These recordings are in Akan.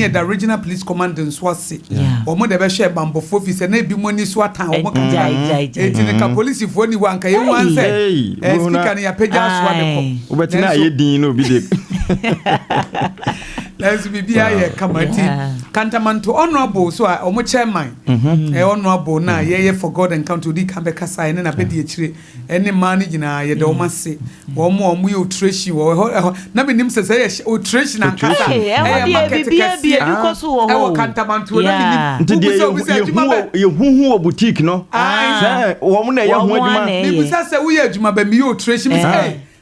near the regional police command in Swasi or more the share bamboo for office and maybe money swat or more can police if only one can one say can you pay just one but now you didn't know let's be here committee Cantamanto honorable so I almost chairman honorable now yeah for God and count to the Cambeka sign and a pediatry any manage na ye do mase wo mo mu tracy wo na benim se o tracy na kasa market kasi because wo Cantamanto na benim ye hu boutique no say wo mo na ye hu adwuma ni bisa se wo ye adwuma ba mi o tracy mi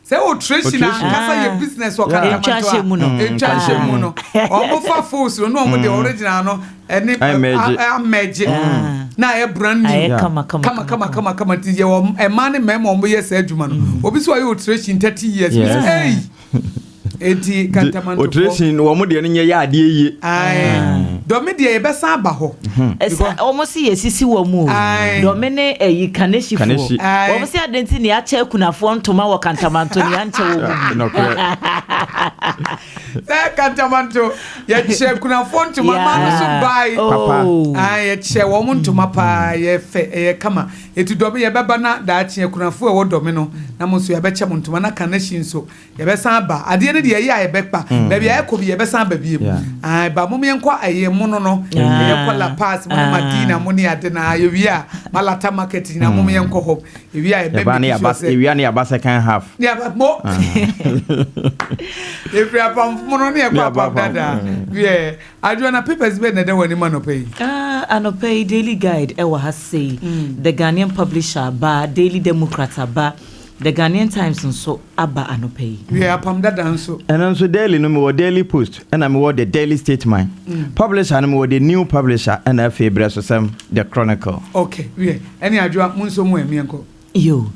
say o tracy na kasa ye business o Cantamanto mu no o mo fa force no mo the original no any ameje na e brand new kama tiye wo e man memo mo yes adwuma no obi so ayo tracy 30 years hey eti Cantamanto tracy wo mo de nye ya ade yi do me de e be san ba ho almost yesisi wo mu do me ne eyi kaneshifo wo mo si adenti ne acha kunafo ntoma wo Cantamanto ne anche wo mu Cantamanto ya che kunafo ntoma ma so bai papa ya che wo mu ntoma pa ye fe ye kama eti do me ye beba na da acha kunafo wo do me no na mo so ye be che mo ntoma na kaneshi so ye be san ba ade ne de ye ya ye be pa ba bia ye ko bi ye be san ba bi ba mo me nkwa aye mo no ye kwa la pass mo Madina mo ni ade na ye wia malata market na mo me nko ho ye wia ye be ye wia na ya second half ya mo if you apam mo no ne kwa APAM dada yeah adwo na papers be na de wani man opay anopay daily guide e wa ha say the Ghanaian publisher ba Daily Democrat ba the Ghanaian Times nso aba anopay yeah APAM dada nso and nso daily no me Daily Post and I'm the Daily Statement publisher no me the new publisher and afi breso sem the Chronicle okay yeah any adwo mo nso mo emienko yo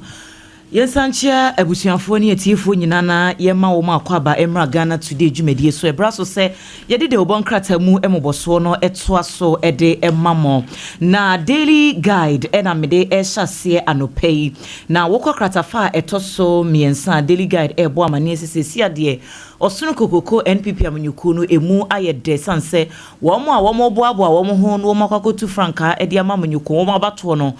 Yesanchia abusuafo ni etiefo nyina na yema wo ma akwaba emra Ghana today dwumedie so ebraso se yede de obon krata mu emoboso no etoa so ede emamo na daily guide ena mede ehase anopei na wokọ krata fa etoso miensa daily guide ebo amane sesesi ade osunu kokoko NPP amanyuku no emu ayede sanse wo mo a wo mo boabo a wo mo ho no wo makwakotu franka ede amanyuku wo mabato no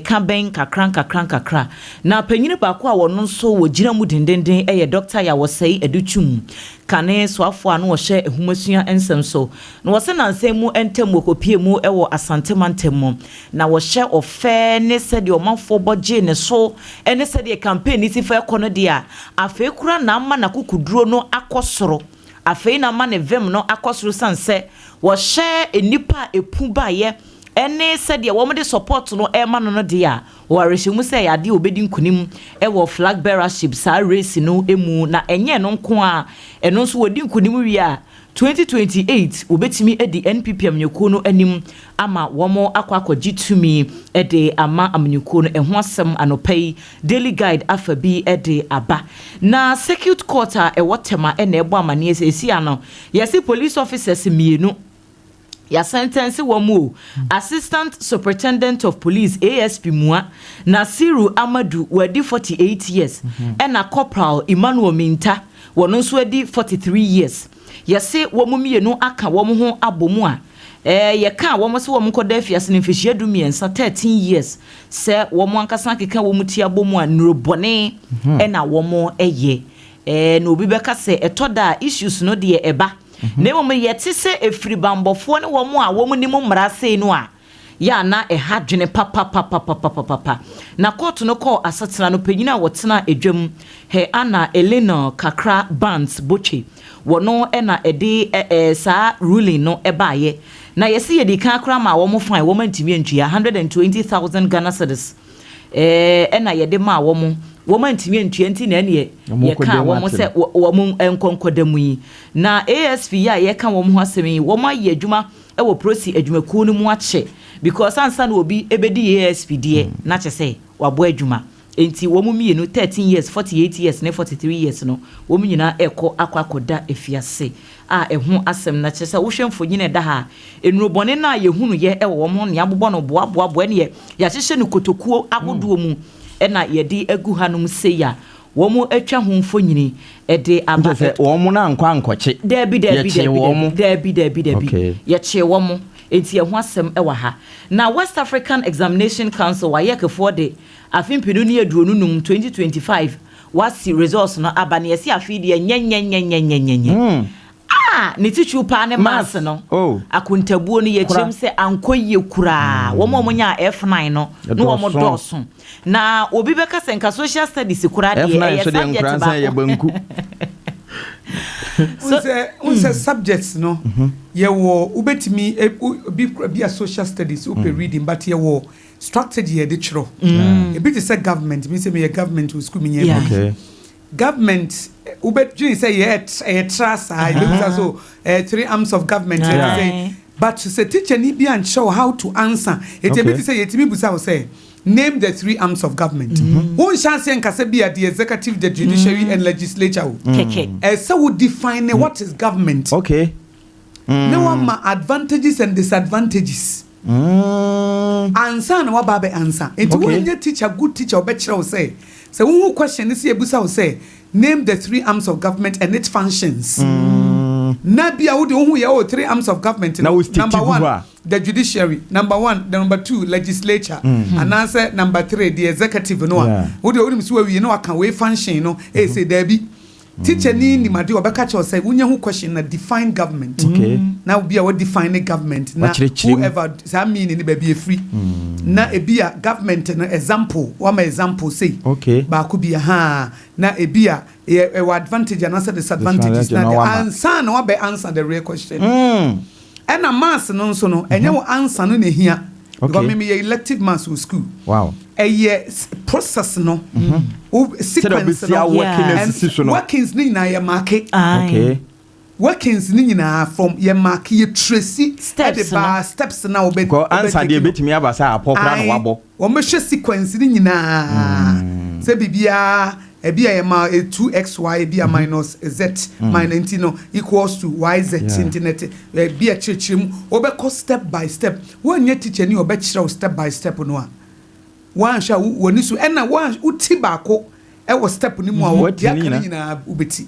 ka ben kakra na panyini baako a wono nso wogina mu dendenden doctor ya wosai educhum kane soafo anu wo hye ehumasua ensem so na wose nansem mu entem okopie mu ewo asantemantem na wo hye ofe ne sede omanfo boje ne so ene sede campaign ti fa ekono dia afa ekura na ama na kukuduro no akosoro afa na ama ne vem no akosoro sanse wo hye enipa epu baye ene said ya womde support no ema no dia wareshimu say ade obedi nkunim wo flag bearership sa race no emu na enye no nko a eno nso wodi nkunim wi a 2028 obetimi edi NPP amnyuko no anim ama womo akwakwaji tumi ede ama amnyuko no eho asem anopai daily guide afabi ede aba na circuit court a ewotema ene ebo amane esi ano yesi police officers mienu ya sentence womu assistant superintendent of police ASP Mua Nasiru Amadu wadi 48 years ena corporal Emmanuel Minta wono nso wadi 43 years yase womu mienu aka womu ho abomu a ye ka womu se womu koda afiase ne mfehia du miensa 13 years se womu ankasa keka womu ti abomu a nurobone ena womu eye na obi beka se etoda issues no de eba na mo yete se efiri bambofo ne wo mo a wo mo ni mo mrase no a ya na hadwene papa na court no call asatena no panyina wotena edwam he ana Elena Kakra Bands Boche wono na ede sa ruling no ebaye na yesi yedi kan akra ma wo mo fine wo mantimi antua 120,000 Ghana cedis na yede ma wo mo ntimi antua nti na ne ye ka wo mo se wo mo enkonkodamu yi na ASP ya ye ka wo mo asemi wo ma ye adwuma ewo prosi adwumaku no mu ache because ansa na obi ebedi ASP de na che se wabo adwuma enti wo mu mienu 13 years 48 years na 43 years no wo mu nyina ekọ akwakoda efiase a ehu asem na che se wo hwemfo nyina da ha enurobone na ye hunu ye ewo wo mo ne abobọ no boaboa ne ye ya hyehye no kotokuo agodo mu ena yedi egu hanum seya womo atwa ho mfonyini de aba womo na nkwa ankoche dabi ye che womo enti ho asem e wa ha na West African Examination Council wa yekefo de afimpinu ne aduonu num 2025 wasi results no aba ne yesi afide nyenyenyenyenyenyenye ne tichu pa ne mass no akuntabuo no ye kyerem se ankoye kura wo mo nya F9 no no wo mo doso na obi beka senka social studies kura de ye subject ba so subjects no ye wo ubetimi be a social studies up reading but ye wo strategy e de chro e be say government me say me government will school me okay government ubetini say ye trust so 3 arms of government say but say teacher ni be and show how to answer it be say yetimi busa say name the 3 arms of government one chance en kase be the executive, the judiciary and legislature so we define what is government now what advantages and disadvantages answer no ba be answer it when you teacher good teacher obechira say so who question is ebusa say name the 3 arms of government and its functions na bia wo de who ye 3 arms of government number 1 the judiciary, number 1, number 2 legislature and answer number 3 the executive no wo de who so we no aka we function no e say there be teacher ni made obeka che say wunya who question na define government now bia what define government na whoever say mean ni ba be free na e bia government no example one example say ba ku bia ha na e bia e advantage and answer disadvantages na the answer no be answer the real question and a mass no so no enye wo answer no na hia because me elective mass school a process no sequence no workings ni na ya market workings ni na from ya market ye tracy steps na obe answer dey betimi abasa apokra no wabo wo me hwe sequence ni na se bibia ebia yema 2xy ebia minus z minus no equals to yz internet ebia chirchim obeko step by step wonye teacher ni obekira step by step no a wan sha woni so na wan uti baako e wo step ni mu a wo dia kan nyina ubeti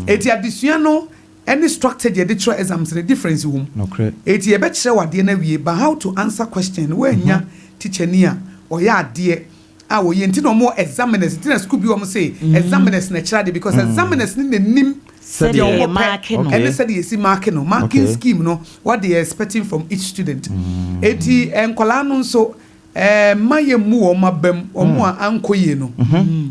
eti adesua no any structure the teacher exams the difference wom eti ebekira wade na wie but how to answer question wanya teacher ni a oya ade wo yenti no more examiners in school bi wo say examiners na chira because examiners ni nim said the marking and said you see marking scheme no what they are expecting from each student eti enkola no so mayemu o mabam o mu ankoye no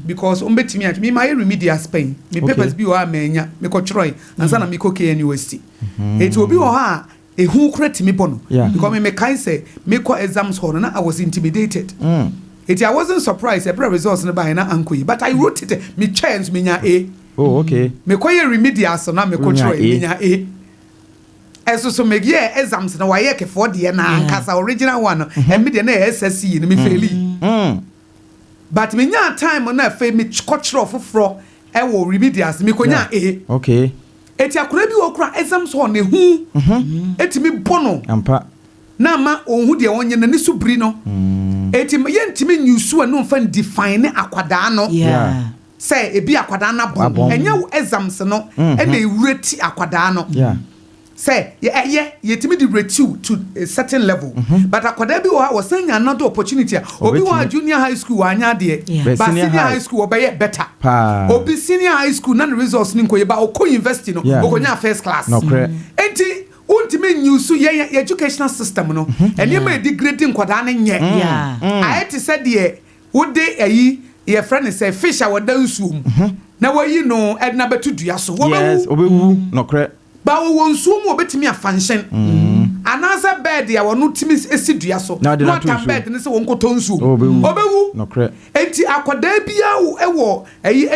because ombetimi at me my remedial Spain me papers bi o amenya me ko chroy ansa na me ko university eti obi o ha ehu kreti me bono because me kai say me ko exams hall na I was intimidated I wasn't surprised the results na by na ankoyi but I wrote it me chance me nya A me koye remedial so na me ko try me nya A eso so me ye exams na wa ye ke for de na ankasa original one and me de na SSC ni me faili but me nya time na fe me ko try foforo e wo remedials me ko nya A eti akora bi wo kra exams ho na hu eti me bono ampa na ma onhu de wonye na ni subri no eti yentimi nyusu anu mfa define akwada no say ebi akwada na bon enya exams no e na rate akwada no say yetimi di rate to a certain level but akwada bi was saying another opportunity obi wa junior high school anya de but senior high school obey better obi senior high school na results ni nkoye ba okọ university no okonya first class enti ultimate news ye educational system no and you may degrading kwada na nye I had to say the would dey ayi your friend say fish our dansuum na we no edna betu dua so obewu no kre ba wo wonsuum obetimi afanhyen anasa bed ya wono timi esidua so no bed ne se wonkoto nsuum obewu no kre enti akwada bia wo ewo ayi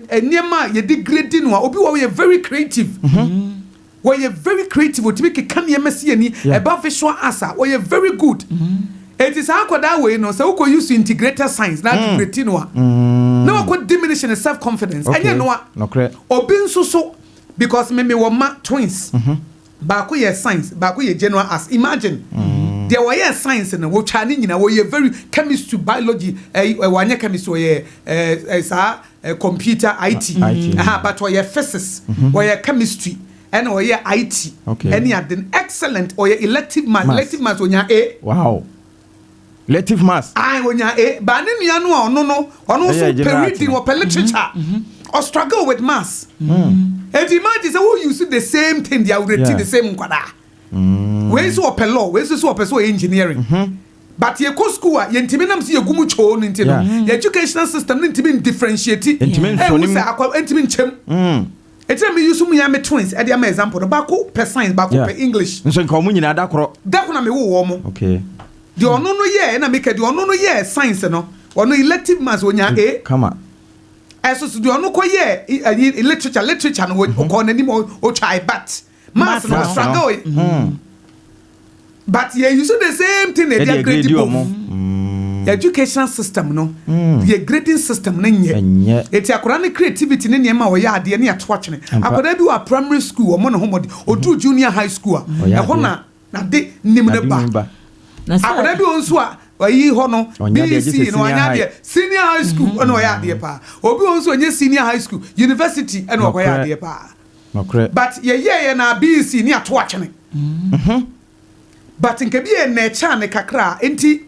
eniema ye degrading no obi wo ye very creative we are very creative to make a can ye messy any about visual asa we are very good it is how that way no so we use integrated science na integrating no no we diminish in self confidence and you know no correct obin so because me were twins ba ko ye science ba ko ye general as imagine There were science and what Chinese, you know, were very chemistry, biology, one chemistry, computer, IT, but were physics, were chemistry, and were IT, and you had an excellent or elective math when you're A. Wow. Elective maths. When you're A, but then you know, no, also reading or literature, or struggle with maths. And imagine who you see the same thing, they are the same quada. Where's your law? Where's your engineering? But your school, your intiminum see a gumucho into the educational system, intimate differentiated, intimate chem. It's a me use me twins at the example, the back per science, back per English. So in common, that one me warm. Okay. The no year, and I make it no year science, no, or no elective maths when you're A. Come on. As to do no quite literature, and what call any more or try, but maths no struggle. But yeah, you see the same thing they are grading the education system, no, the grading system, it's a Quranic creativity in Yama or Yard, the near watching. I could do a primary school or mono or two junior high school. Now they Nimba. I could do also. Ye hono BC no anya senior high school no ya de pa obi onso anya senior high school university no kwa ya de pa but ye na BC ni ato achene but nke bi e na cha ne kakra enti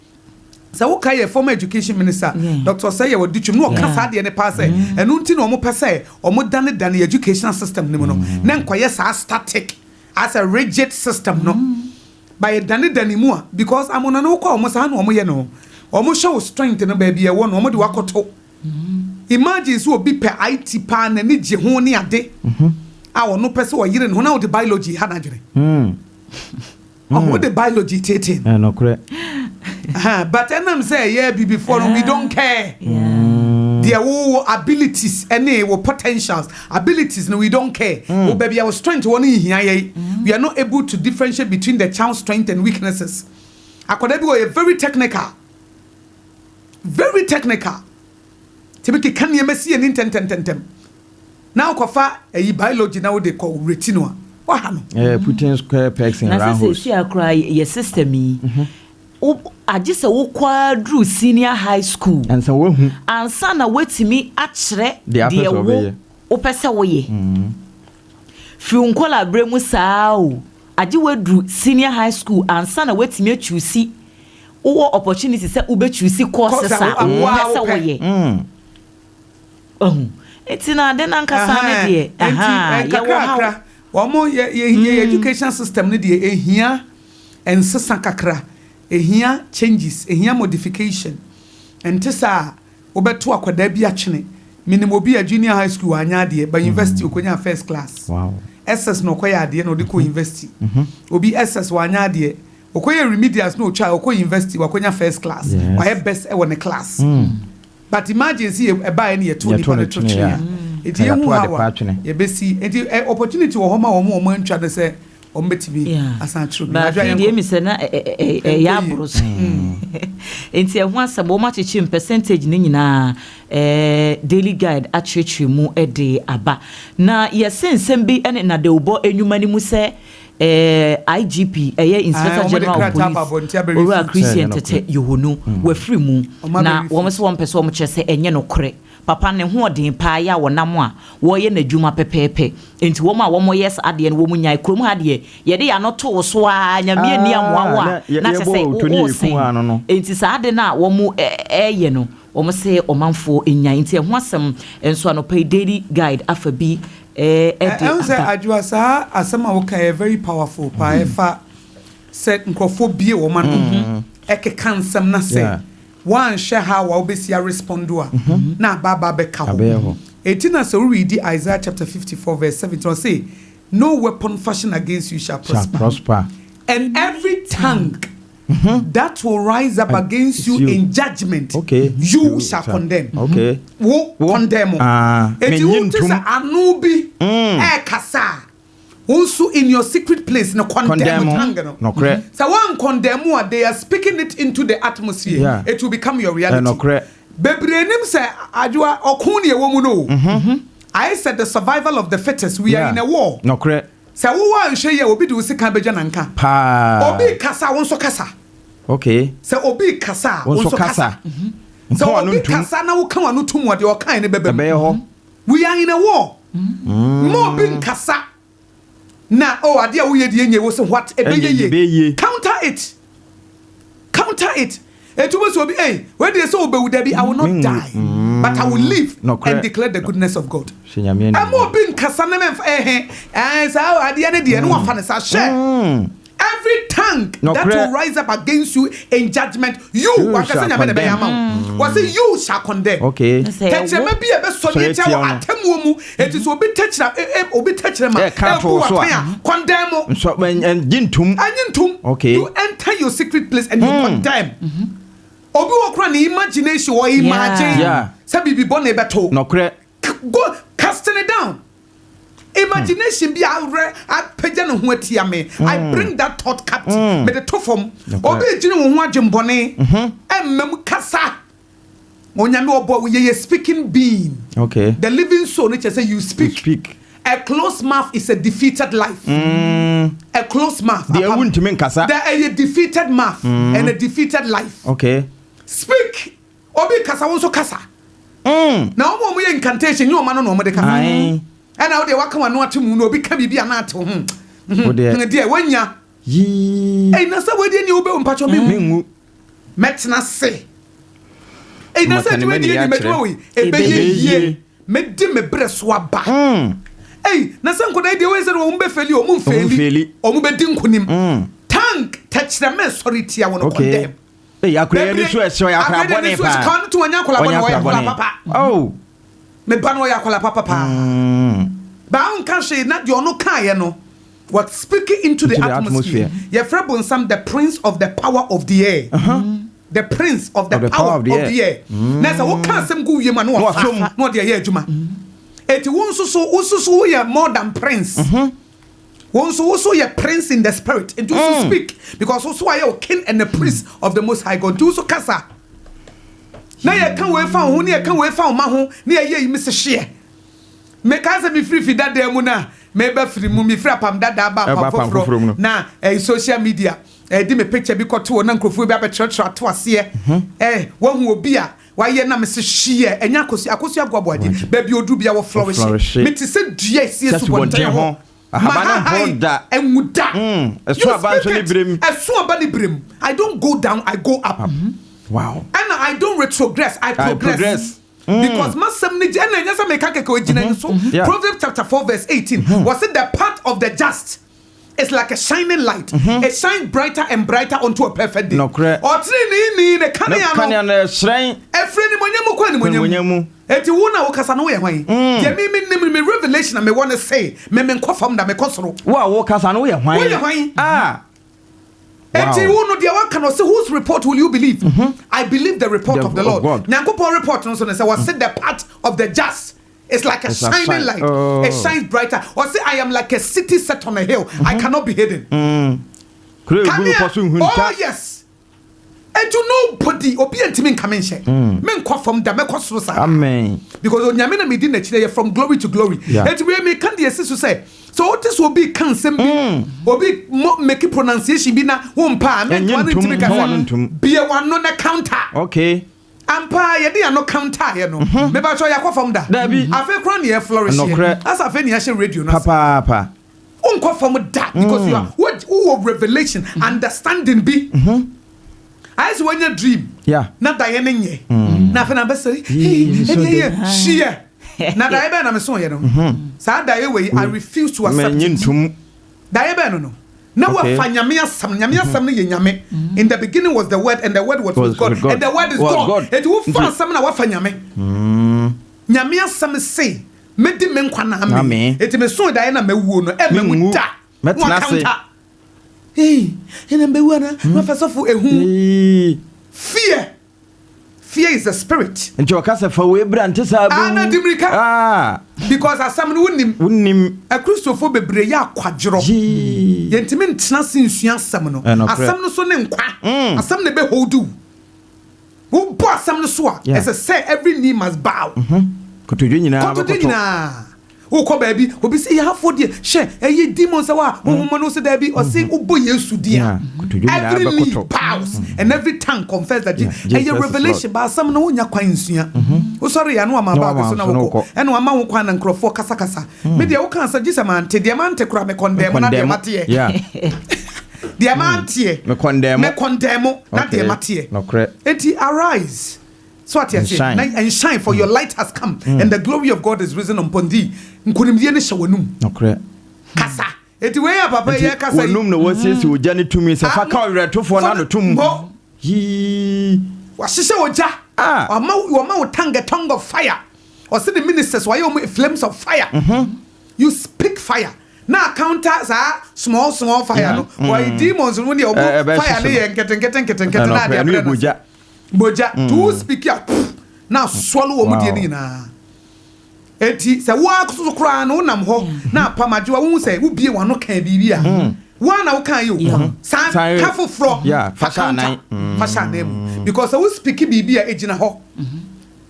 sa wo kai former education minister Dr. Saye Wodutwum no kasa de ne pa say enu nti no mo pese o mo dane education system ni mo no na nkoye sa static as a rigid system no by dani mua because I'm on an oko almost no almost show strength no baby e won no de wakoto imagine so be per IT pa na ni je ho ne ade a wono pese wo yire no na wo de biology ha na jere wo de biology tete no correct but enam say yeah before we don't care their abilities any potentials abilities no we don't care oh baby our strength one here we are not able to differentiate between the child's strength and weaknesses akoda bi we very technical tibiki kan ye mesi en tentem now kofa biology now they call retinal what ha no putting square pegs in round holes na say cry your system yi I just a quadru senior high school and so and son wetimi akyere de wo opese wo ye fi unkola bremu saa o age wadru senior high school and son wetimi achusi wo opportunity say ube chusi course sa opese wo ye etina de nankasa ne de kakra wo ye education system ne de ehia ensesa kakra ehia changes ehia modification entisa obeto akwada bi achene minimum bi a junior high school anya de by university okonya first class wow SS no koya de no de ko university obi SS wanya de okoya remedials no try okoya university wakonya first class wa have best e won class but imagine see e buy na to ni pa to tria eti ye hu hawa ye besi eti opportunity wo homa wo mo antwa de say ombetimi asanchuru ba fi mi se na ya bros enti ehun asabo ma chechi percentage ni nyina daily guide achechi mu de aba na ye sensem bi ene na de obo enwuma ni mu se IGP Inspector General of Police Ora Christian tete yohonu we free mu na wo se wo mpese wo chese enye no kore papa ne ho odin pa ya wonam a wo ye na dwuma pepepe enti wo ma wo mo yes ade ne wo mu nyai krom ha de ye de ya no to so a nyame ani amwa na chese wo enti sa ade na wo mu ye no wo mo se omanfo enya enti ho asem enso anopai daily guide afabi adwoa sa asema wo kai very powerful pa efa set nkrofo bie wo ma no ekekansam na se one share how we obviously respond to na baba be ka ho etina so read Isaiah chapter 54 verse 7 say no weapon fashioned against you shall prosper. And every tongue that will rise up against you in judgment you shall condemn wo condemn eti say anubi kasa also in your secret place no condemn no correct so one condemn they are speaking it into the atmosphere it will become your reality no correct bebrenim say adwa okun ewo mu no I said the survival of the fittest we are in a war no correct so wo wan hwe ye obi de usika beja nanka pa obi kasa won so kasa Okay. So obi kasa, also kasa. So obi kasa na wo kan wanu tum wode o kan ne bebe. We are in a war. More being kasa. Na oh ade a wo ye de nye wo so what ebeye. Counter it. Counter it. Etumo so obi when they say obewu there be I will not die. But I will live and declare the goodness of God. I'm more being kasa na me so ade ne de no afa ne sa share. Every tongue that will rise up against you in judgment, you was it you shall condemn. Okay. Touch them be a best sonny tell atemumu. It is obi touch them obi touch them. Condemn and jintum. Okay. You enter your secret place and you condemn. Obi okra ni imagination or imagine. Yeah. Say be born a beto. No correct. Go casting it down. Imagination be I bring that thought captive. But the tofom obi jinu wo adwem bone emmem kasa onyame obo we speaking being. Okay. The living soul nature say you speak. A closed mouth is a defeated life. A closed mouth. There won't mean kasa. There a defeated mouth and a defeated life. Okay. Speak. Obi kasa wonso kasa. Na omo mo incantation you man no mo de kasa. And now they walk on what to no be can be an to dear when ya ain't no somebody in your bone patch of me. Metna say. Ain't no such way in Metro. A baby made dim a breast swab back. Hey, Nasan could I do is a wombe failure or moon fairly or mubedin kunim. Tank touch the mess sorry tea I want to condemn. Hey, I created so I come to an papa. Oh. Me banoya kola papa. Ba can say not you no kai no. What speaking into the atmosphere. Your friend some the prince of the power of the air. The prince of the power of the air. Nasa what can some go ye man no the air juma. It won't so ye more than prince. Won't also ye prince in the spirit and do so speak because also are your king and the priest of the most high God. Do so kasa. Na ye kan we fa ho ne ye kan we fa ma ho ne ye yi mise hye me ka se me free that day mu na me ba free mu me free APAM DADAA ADWOA foforo na social media di me picture bi koto na nkrofo bi abetretre ato ase wo hu obi a wa ye na mise hye enya AKOSUA ABOAGYE ba bi odu bia wo flourish me ti se dua sie su bonten ho Habana Honda emuda eso abanso ni brem I don't go down, I go up. Wow. And I don't retrogress, I progress. Because Proverbs chapter 4 verse 18 was it the path of the just is like a shining light. It shines brighter and brighter unto a perfect day. No correct. Or the Kanyano shrine. Efreni monyamu. Eti wona wokasa no ye hwan. Ye me revelation me want to say me nkofam da me kosoro. Wa wokasa no ye hwan. Wo ye hwan. Wow. Whose report will you believe? I believe the report of the Lord. Nyankopon report no so say was said the path of the just is like a shining light. It shines brighter. Or say I am like a city set on a hill. I cannot be hidden. Oh yes. And to nobody obi ntimi come share. Men kwa from da me kwasoro sa. Amen. Because onyame na medin na chire from glory to glory. And we me can the to say so this will be can sem be obi make pronunciation bi na wo mpa men one ntimi ka be one no na counter. Okay. Ampa ye dey no counter here no. Me ba so yakwa from da. Afa kran ye flourish here. As afa ni share radio na. Papa. Unkwa from that because you are what revelation understanding be. I see when you dream. Yeah. Not Diana ye. Na fe na be say, share. Na da ebe na me so ye no. Sa da ye we I refuse to accept. Da ebe no. Na wa fa nyame asam ne ye nyame. In the beginning was the word and the word was with God and the word is God. It will fa asam na wa fa nyame. Nyame asam say, me di me nkwa na me. It me so da ye na me wuo no e me mu da. Metna say. Hey, and then fear is a spirit. And your casa for we brand because as someone wouldn't a Christopher Bebreya quadro. Yentimin Snassin Samano, as some no son and qua, as some never hold do. Who bought some swa? As I say, every knee must bow. Contudina. Uko baby, obi say you have for there. Share, ye demons awa. No say there be or say ubo Yesu dia. Every lip bows and every tongue confess that ye revelation. But some no nya kwan nsia. O sorry, I know am about so na woko. Eno ama wo kwan na nkrofo kasa kasa. Me dia wo kan say Jesus man te dia man te kura me condemn na dia mate. Yeah. Dia man te me condemn na dia mate. No correct. Enti arise. So what you say? And shine, for your light has come, and the glory of God is risen upon thee. Nkunimdie ne shawanum. No correct. Kasa. Eti we ya papa ye kasa. Wanum no wose si ojani tumi se fa ka oretofo na no tum. Yi. Wahihye oja. Wama utanga tongue of fire. Or see the ministers why you flames of fire. You speak fire. Now counter small fire no. Why demons when you fire le nketen na dia. Boja to speak up now swallow omudie na enti se wa kuso kra no nam ho na pamaje wa wu se wo bie wa no kan bibi a wa na wo kan yo san kafo fro fasha nan because we speak bibi a ejina ho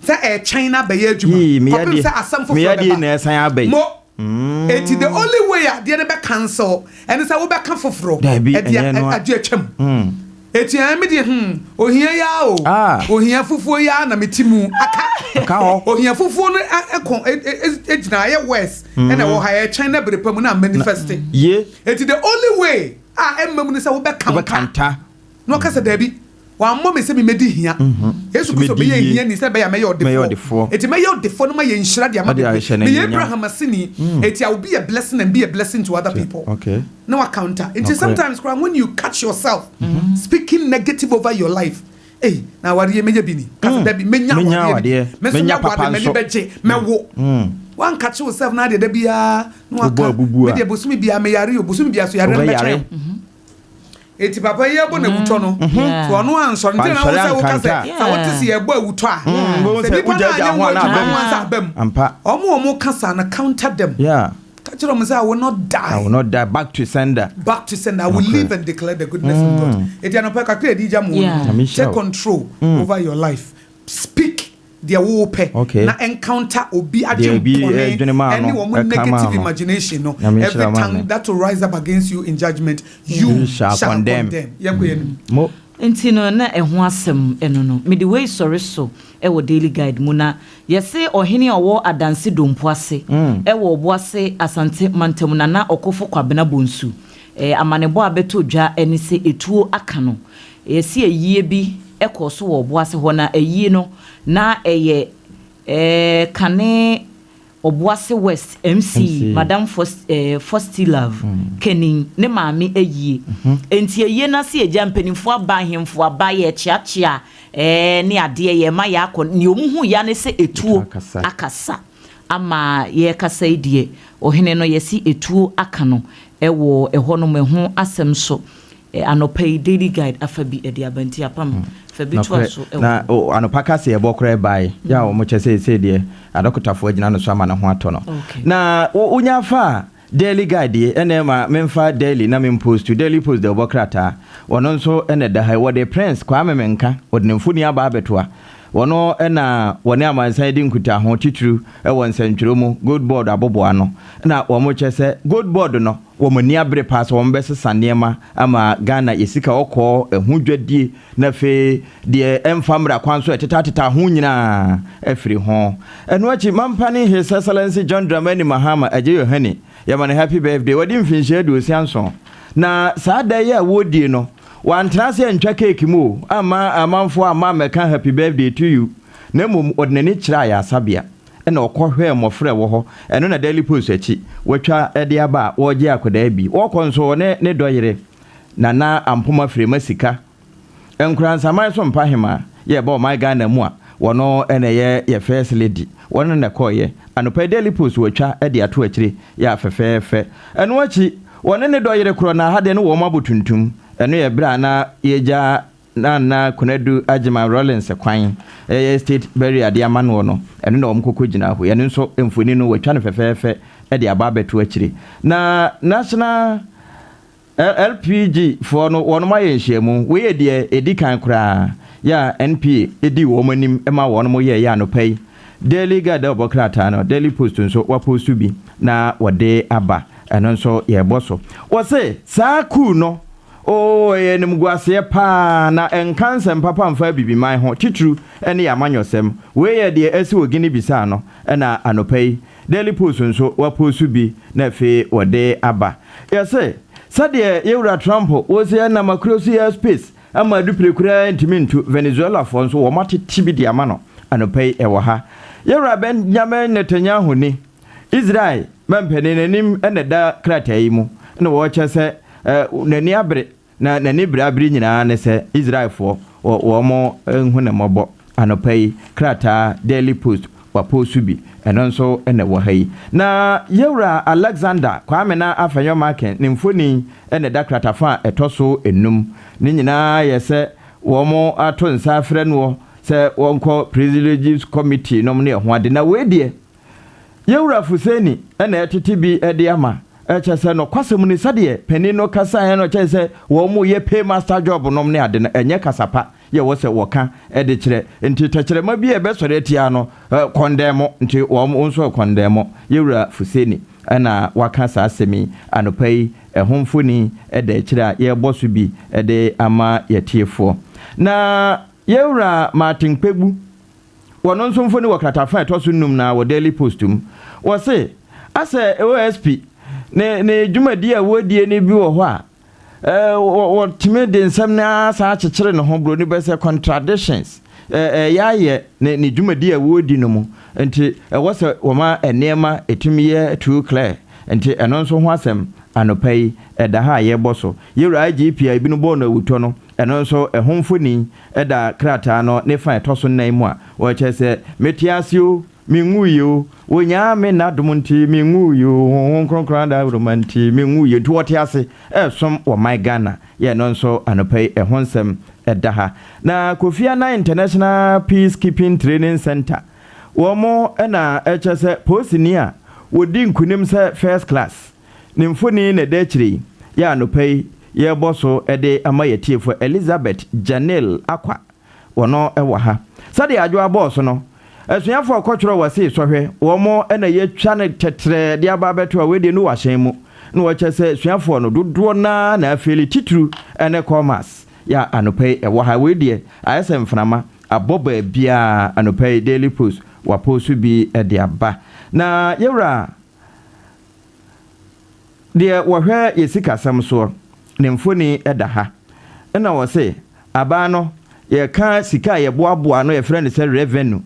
se China be ye adwuma problem se asam fo fro na san abai enti the only way a dey be cancel and say wo be kan foforo e dey adu atwam eti amedi ohia ya o ohia fufuo ya na metimu aka ho ohia fufuo no ejina ye west and wo ha ye China brepam na manifest ye eti the only way emmam ni say wo be kanta no ka say dabi wa mo me say me medi hia yesu kristo be ye hia ni say be ya me yodefo eti me yodefo no ma ye nhira dia ma me Abraham asini eti I will be a blessing and be a blessing to other people. Okay, no counter. It is sometimes when you catch yourself speaking negative over your life. Hey, now what ye meje bini kasa da bi menya papa me beje mewo one catch yourself na de bia no aka me de bosumi bia me yare obosumi bia so yare me eti papa ye bo na wuto no so ono anso nti na wo say wo kasa sa wote se ye bo awuto a se bi jaja ho na abam ampa omo kasa na counter them. Yeah, catch them say I will not die, back to sender I will live and declare the goodness of God. Eti anopa ka kre di jamu take control over your life, speak their wope na encounter obi ajempone any negative imagination no every tongue that will rise up against you in judgment you shall condemn. Mo enti no na eho asem eno no me the way sorry so e wo daily guide mu na yese ohene owo adanse dompo ase e wo obo ase asante mantam na okofo kwabena bonsu amanebo abeto dwa eni se etuo aka no yesi eyie bi ekoso wo obo ase ho na eyie no na eye kane Obuase West MC Madam Fosti Love Kenin ne maami eyie enti eyie na se eja mpanimfo aba ahemfo aba ye chiachia ne ade ye ma ya akọ ne omuhu ya ne se etuo akasa ama ye kasa idie ohene no ye si etuo aka no ewo eho no mehu asem so anopai daily guide afabi edi abanti apam fabi so na anopaka se ebokra bai ya o mo chese se de adokotafo agina no so ama na ho ato no na unya fa daily guide ene ma memfa daily na mempost to daily post de obokrata wono nso ene da high word prince kwa memenka odnemfuni aba abetoa wono ena wone amansan di nkuta ho titru won sentwero mu good board aboboa no na wo mo chese good board no wo mani abre pass wo mbese sanema ama Ghana yesika okọ ehudwadie na fe de emfamra kwanso etetateta ho nyina afiri ho eno achi mampani His Excellency John Dramani Mahama aje Yohane yamane happy birthday wadi mfinhye do sianso na saada ye wodi no wantra se ntwa cake mu ama amanfo ama meka happy birthday to you na mum odnani kira ya sabia ena okohwe mofre wo ho eno na daily post achi watwa ede aba woje akoda bi wokonso ne doyere na ampoma frema sika enkransa mai so mpahema ye ba o my Ghana mu a wono ene ye first lady wono na koye anopa daily post watwa ede ato akire ya fefefe eno achi wono ne doyere kro na hade no wo mabotuntum eno ye bra na yeja na Kunadu Ajima Rollins kwan state bury ade amano no eno na omkoko gina ho eno nso emfoni no watwa no fefefe ede aba beto akire na national LPG for no wono ma ye hyiamu we ye edikan kra ya NPA edi wo manim ema wono mo ye ya no pai Daily Guide Obokrata no Daily Post nso wa post bi na wode aba eno nso ye boso wo se saa ku no o ye nim guase pa na enkansem papa mfa bibiman ho titru ene ya manyosem we ye de esi ogini bisa no na anopai Daily Post nso wa post bi na fe wode aba ye se sade yewura Trump wo se na makrosi ya space ama duprekura ntimi Venezuela fo nso wo matete bi de ama no anopai ewo ha yewura Benjamin Netanyahu ni Israel mampene nanim ene da krata yi mu na wo chese nani abre na nani brabri nyina ne se Israel fo wo mo hu na mobo anopai krata Daily Post wa post bi eno nso ene wo hai na yewura Alexander Kwame na afanyo maken ne mfoni ene da krata fa etoso enum ni nyina yese wo mo ato nsa frɛ no se wonko privileges committee no ne ho ade na we de yewura Fuseni ene etete bi ede ama echese no kwasem ni sade pani no kasa he no chese wo mu ye pay master job no ne ade na enye kasapa ye wo se woka ede kire nti takire ma bi e be sore tia no kondemo nti wo mu nso kondemo yewura Fuseni ana waka sa asemi anopai ehomfoni ede kire ye bosu bi ede ama yetiefo na yewura Martin Pegbu wono nso mfoni wakatafa etoso num na wo Daily Postum wo se ase OSP ne dwumadi a wodie ne bi wo ho a wo time de nsem na sa akekere ne ho bro ni be se contradictions yaye ne dwumadi a wodi no mu enti wo se wo ma enema etumiye too clear enti eno nso ho asem anopai eda ha ye boso yewura IGP a bi no bo na wuto no eno nso ehomfoni eda krata no ne fa etoso nan mu a wo chese metiasio minguyo wonya me na domunti minguyo konkranda romanti minguyo to wotiase som wo my Ghana ye no nso anopai ehonsem edaha na Kofi Annan International Peacekeeping Training Center wo mo na echese posini a wodi nkunim se first class nimfoni ne dechiri ya anopai ye boso ede amayetiefo Elizabeth Janel Akwa wono ewo ha sade adwoa boss no asuafo akotworo wase sohwe wo mo na ye twa ne tetre de aba beto a we no wahyen mu na wo chese asuafo no dodo na afeli titru ene commerce ya anopai ewo ha we de ayesem frama aboba bia anopai Daily Post wa post bi de aba na yewra de wo hwe yesika sam so ne mfoni eda ha na wo se aba no ye ka sika ye boaboa no ye friend say revenue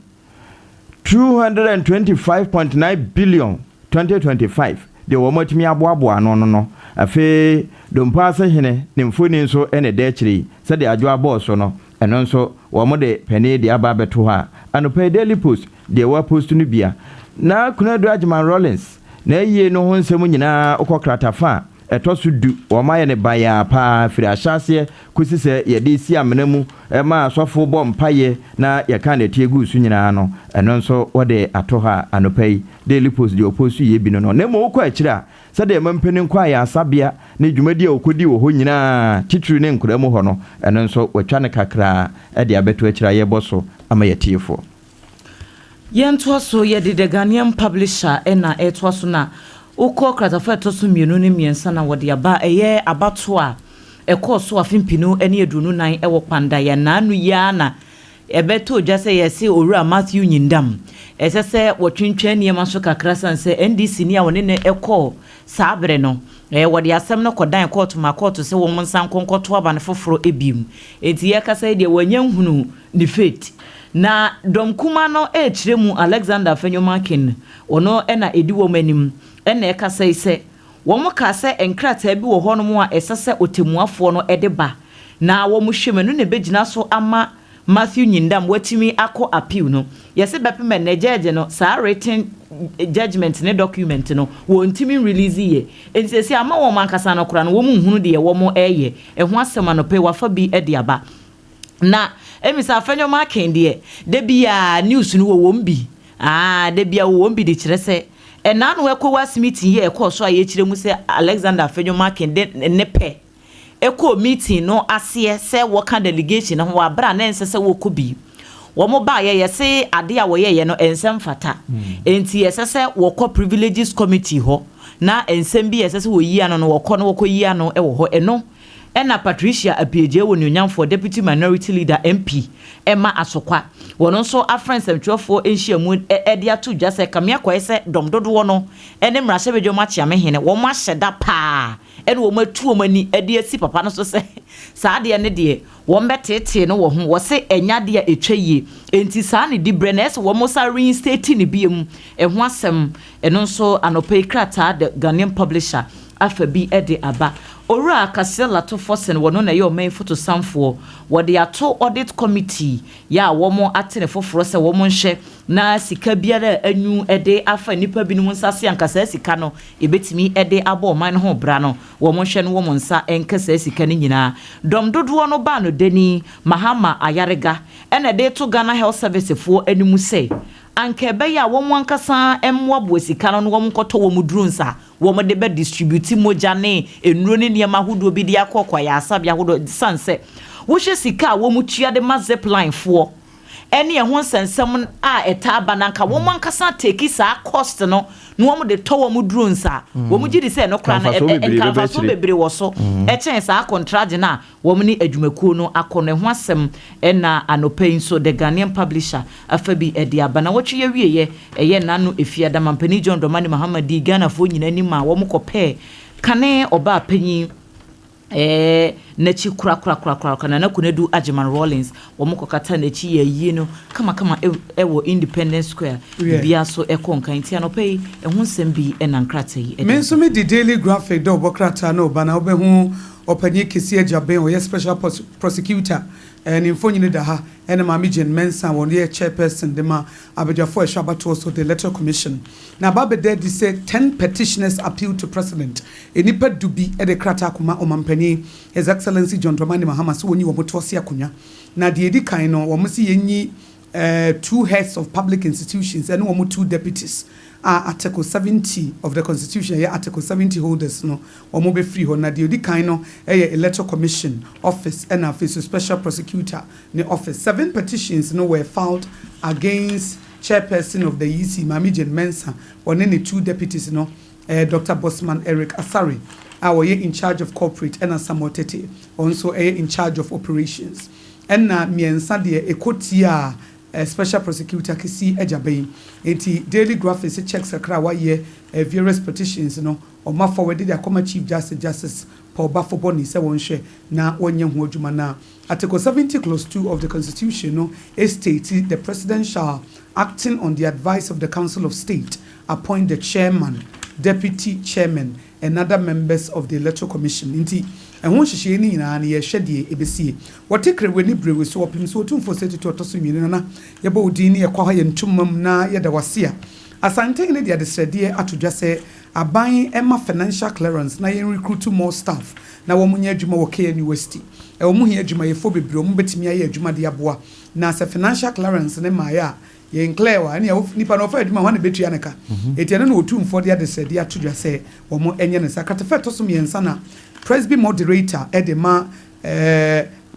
225.9 billion 2025 de wo matimi aboaboa no afi dompa se hene ne mfoni nso ene de akiri se de adwo aboso no eno nso wo mo de pani de aba beto ha anopai Daily Post de wa post no bia na kunadu Ajman Rollins na yie no ho nsem nyina okokrata fa etoso du wo maye ne baya pa firi ahyase kusi se ye de si amenamu ma asofo bom paye na ye ka na tiegu su nyina no eno nso wode atoha anopai Daily Post de oposu ye bi no na mo okwa akira se de mampeni kwa ya asabia ne dwumadi a okodi wo ho nyina titru ne nkuramu ho no eno nso watwa ne kakra e de abeto akira ye boso ama ye tiefo yento so ye de Ghanaian publisher na eto so na ukọ kratafa etoso mienu ne miensa na wode aba eye abato a ekoso afimpinu ene edunu nan ewo kwanda ya nanu ya na ebeto jase yesi owura Matthew Nyindam esese wotwentwa niema so kakra sanse NDC ni a wone ne ekọ sabre no wode asem no kodan court ma court se wo monsan konkoto aba ne foforo ebim enti ye kasa de wanya hunu ni fate na domkuma no echiremu Alexander Fenyomakin ono ena ediwo manim ena ekasa ise wo mo ka se enkrata bi wo hono mu a esese otemuafo no edeba na wo mo hwemenu ne begina so ama Matthew Nyindam watimi akọ appeal no yese bepeme na judge no sa written judgment ne document no wo ntimi release ye enti ama wo mankasa no kora no wo mu hunu de wo mo eye eho asema no pe wafa bi ede aba na emisa Fenyomakin de bia news no wo mbi de bia wo mbi de kire se na no ekwa meeting ye ekoso aye kire mu se Alexander Fenyomakin de ne pe eko meeting no ase se wo kan delegation ho abra na ense se wo kobi wɔn ba yɛ say ade a wɔyɛ yɛ no ensɛm fata enti yɛ sɛ wɔkɔ privileges committee hɔ na ensɛm bi yɛ sɛ wɔyi ano no wɔkɔ no wɔkɔ yi ano ɛwɔ hɔ ɛno ɛna Patricia Apieje wɔ nyonyamfo deputy minority leader MP Emma Asokwa wɔn nso afrɛn sɛmtwɛfoɔ nhyiamu ɛde ato dwa sɛ kamea kɔɛ sɛ dɔm dodoɔ no ɛne mmarahyɛ badwam akyea hene wɔn ahyɛ da paa ɛne wɔn atu wɔn ani ɛde asi papa no so sɛ saa deɛ ne deɛ wɔn bɛtete no wɔ ho wɔse ɛnya deɛ etwa yie enti saa ne di brɛ na ɛsɛ wɔn sa reinstate ne biem ɛho asɛm ɛno nso anɔpɛ krataa the Ghanaian publisher afa bi ɛde aba Ora Kasela to Fossen wono na ye o main photo samfo wo de ato audit committee ya wo mo atene foforo se wo mo nhye na sika biara anyu ede afa nipa bi no nsase ankasa sika no ebetimi ede abo man ho bra no wo mo nhye no wo mo nsa enkasa sika ni nyina dom dodo no ba no deni Mahama Ayarega ene de to Ghana Health Service fo animu se anke be ya wo mo ankasa emwa bo sika no wo mo koto wo mo drunsa wo mo de be distribute moja ne enuro ne niam ahodo bi de akokwa ya asabia ahodo sanse wo hye sika wo mo tua de ma zipline fo ene ho nsensem a eta aba nanka wo mo ankasa take sa cost no no wo de to wo mo drunsa wo mo gidi se no kra na enka so bebre wo so e chen sa contract na wo mo ni adwumakuo no akọ ho asem na anopain so the Ghanaian publisher afabi edi aba na wo twe wieye eye nanu efiada mampani John Domani Muhammad di Ghana fo nyina ni ma wo mo kopɛ kane oba panyin na chi kura kana na kunedu Ajiman Rollins wo mo kokata na chi yayi no kama ewo Independence Square bia so ekonkan ti anopai ehun nsɛm bi enankrata yi men so me di Daily Graphic do bokrata no ba na obehu opanye kesi ajaben o special prosecutor and in phone da ha and ma Jen Mensa won ye chairperson de ma abejafo eshabato so the electoral commission na babe there they say 10 petitioners appeal to president enipa dubi e de krata kuma omampani his excellency John Dramani Mahama so woni wo motosia akunya na de edi kan no wo msi yenyi 2 heads of public institutions and wo 2 deputies Article 70 of the Constitution, Article 70 holders, no, or mobile free ho na the kind electoral commission office and office special prosecutor in the office. 7 petitions no were filed against chairperson of the EC, Mami Jen Mensa, or any 2 deputies, no, Dr. Bosman Eric Asare, our in charge of corporate and Samotete, also in charge of operations. And na miensa de ekotia special prosecutor kisi ejabe enti Daily Graphic checks akra wa ye various petitions no o ma forwarded the Akoma Chief Justice Paul Bafoboni se won hwe na wonye ho adwuma na Article 70 clause 2 of the Constitution no states the president shall, acting on the advice of the Council of State, appoint the chairman, deputy chairman and other members of the electoral commission inti and one she ni na ye hwede ebesi what take reweni brewe so opim so tumfo seti to to so nwini na ye ba odin ye kwa ye ntumam na ye da wase asante ne de adesrede atodwa se aban ema financial clearance na ye recruit more staff na wo munya adwuma wo KN University e wo muhia adwuma ye fo bebre wo betimi aye adwuma de aboa na se financial clearance ne ma ya ye clear wa ne nipa no fa adwuma ho na betua ne ka etiane na otumfo de adesrede atodwa se wo mo enye ne sakatafe to so miensa na Presby moderator Edema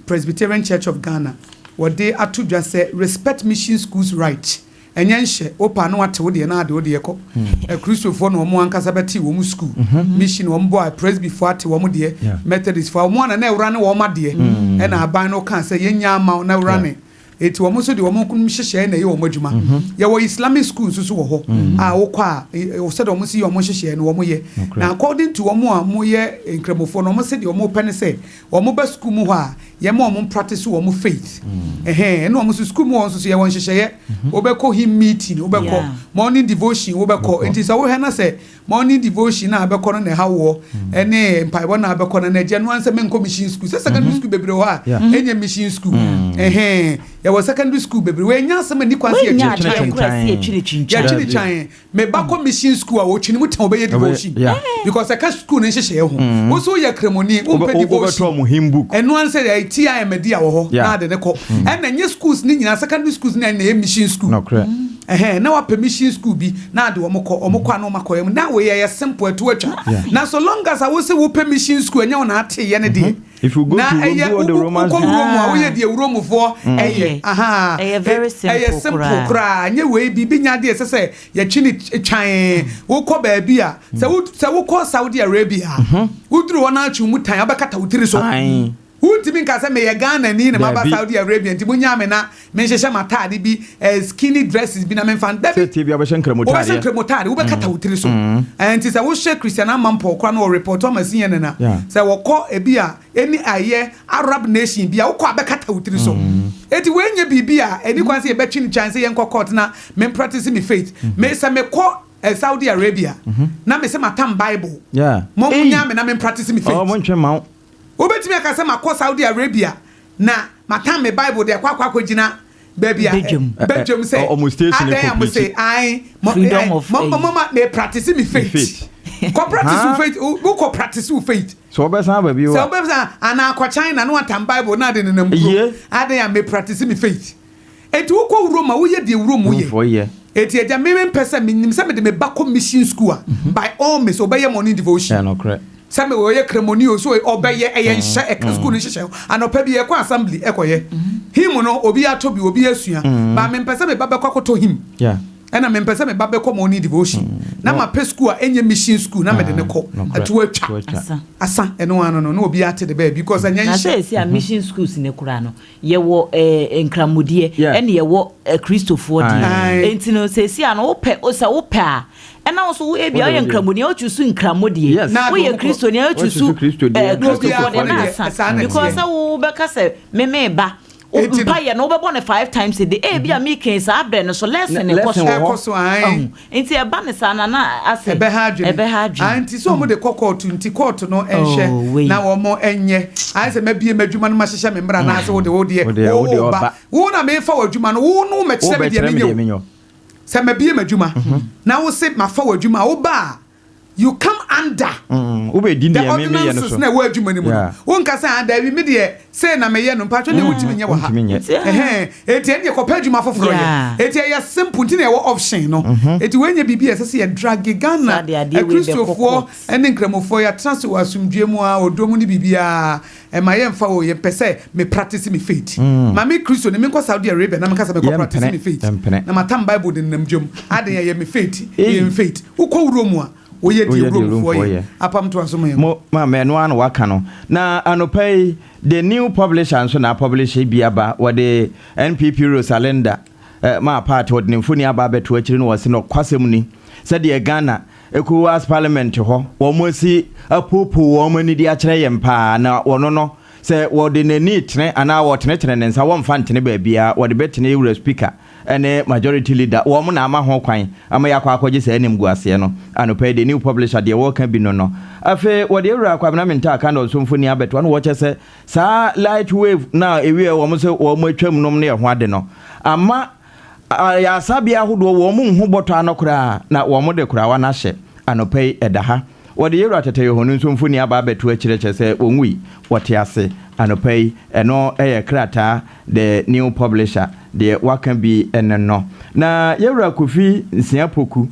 Presbyterian Church of Ghana what they are to just say respect mission schools right and yanshe opa no ate wo de na ade wo de yeko e Christopher no mo ankasa beti wo mu school mission wo boy Presby for ate wo mu de Methodist for mo na ewra ne wo ma de e na aban no kan say yenya ama na ewra ne eti wo so de wo mo kun hyehye na ye wo madwuma ye wo Islamic schools so wo ho wo kwa wo said wo mo si wo mo hyehye no wo mo ye na according to wo mo ye nkremofo no mo se de wo mo pene say wo mo ba school mu ho a ye mo practice wo mo faith na wo mo school mu so ye won hyehye wo be ko him meeting wo be ko morning devotion wo be ko enti so wo he na say morning devotion na be ko no na ha wo ene mpaibo na be ko na je no anse men commission school secondary school bebre ho a enya mission school ya was secondary school baby we nya asem ni kwase ya me ba commission school a wo twini mu tan obeye devotion because a cash school ne hyehye ho wo so ya kremoni wo pe devotion wo hymn book eno an say ya TI media wo ho na de ne ko en na nye schools ni nyina secondary schools na mission school na wa permission school bi na de omokọ na omakọ yam na we ya simple to atwa na so long as I wo say wo permission school enya na ate ye ne de if you go to the romance we hear the room for very simple cry nye we bibi nya de say ye chini chan wo ko ba bia se wo ko Saudi Arabia wo duru wona achu mutan abakata wutiri so Ultimate nka me ye Ghana ni na maba Saudi Arabia nti munya me na me hyehyɛ matade bi skinny dresses bi na me fan da bi bi abɛhyɛ nkremotade wo bɛkata wotiri so nti sɛ wo hye Christian Amampo kra no report o masinye ne na sɛ wɔkɔ ebi a any aye Arab nation bi a wokɔ abɛkata wotiri so eti we nya bibi a eni kwan sɛ ye bɛtwi ni chance ye nkɔ court na me practice me faith me sɛ me kɔ Saudi Arabia na me sɛ matam Bible mo munya me na me practice me faith mo ntwe ma Obetimi akase makɔ Saudi Arabia na matam me Bible de akwa gina baby Belgium say almost station say I mama me practice me faith ko practice faith go practice faith so obesan ba bi wa so obesan ana akɔ China no atam Bible na de ne nam ko adan me practice me faith eti wo kɔ Roma wo ye de Roma wo ye eti eja me pese me nim se me de me ba kɔ mission school by all means obey morning devotion no correct Same we kremoni o so obeye eyenhye eka school ni hyehyɛ anopa bi ekɔ assembly ekoye him no obi atobi obi asua ba me mpese me babekɔ koto him ɛna me mpese me babekɔ morning devotion na ma pe school a enye mission school na me de ne kɔ atu atwa asa ɛno ano no obi ate de ba because anya na say a mission schools ne kura no ye wo nkramodie ɛne ye wo Christopher die entino say si ano wo pɛ o sa wo pɛ a and also we be young cramoni o chusu nkramodie we ye Christian o chusu because wo be ka say me ba mpa ye no be born 5 times a day e bia me ken sa abre no so lesson e koso enti e ba ne sa na ase e be ha adwene anti so mo de kokot nti court no enhye na wo mo enye ai se mabie madwuma no mahyehyɛ me mbra na ase wo de wo ba wo na me fa wadwuma no wo no me kyerɛ me de me Say mabie madwuma na wo se mafa wadwuma wo ba you come under wo be di ndie me ye no so na wo adwuma ni mu wo nka say da bi me de say na me ye no patcho na wutimi nye wo ha eti ene ko pa adwuma foforo ye eti ya simple nti na wo option no eti we nya bibi ese ye drag Ghana Christopher ene nkramofo ya transfer asumdue mu a odomu ni bibia e ma ye mfa wo ye pese me practice me faith ma me Christo ne me ko Saudi Arabia na me kasa me ko practice me faith na matam Bible de namdwom ade ye me faith ye faith wo ko wuro mu a oye di room for you apam to asome mo ma me no an waka no na anopai the new publisher so na publish bi aba wode NPP Rosalenda ma part wode nemfuni aba beto akiri no wose no kwasem ni said the Ghana ECOWAS parliament ho wo mo si apopo wo mo ni di akere yempa na wono no se wode nani tene ana wo tene ne nsa wo mfa ntene ba bia wode betene euro speaker ene majority leader wo mo na ama ho kwan ama yakwa akwaje se enim guase no anopa the new publisher de wo kan bi no afi wode ewura akwa na menta aka na osomfoni abeto no wo chese sa light wave na ewie wo mo se wo mo atwam nom ne ho ade no ama ya sabia hodo wo mo hu boto anokora na wo mo de kora wa na hye anopa edaha wode ewura tete ho no osomfoni aba abeto akireke se onwi wote ase anopai eno krata the new publisher the wakan bi enno na yewura Kofi Nsiapoku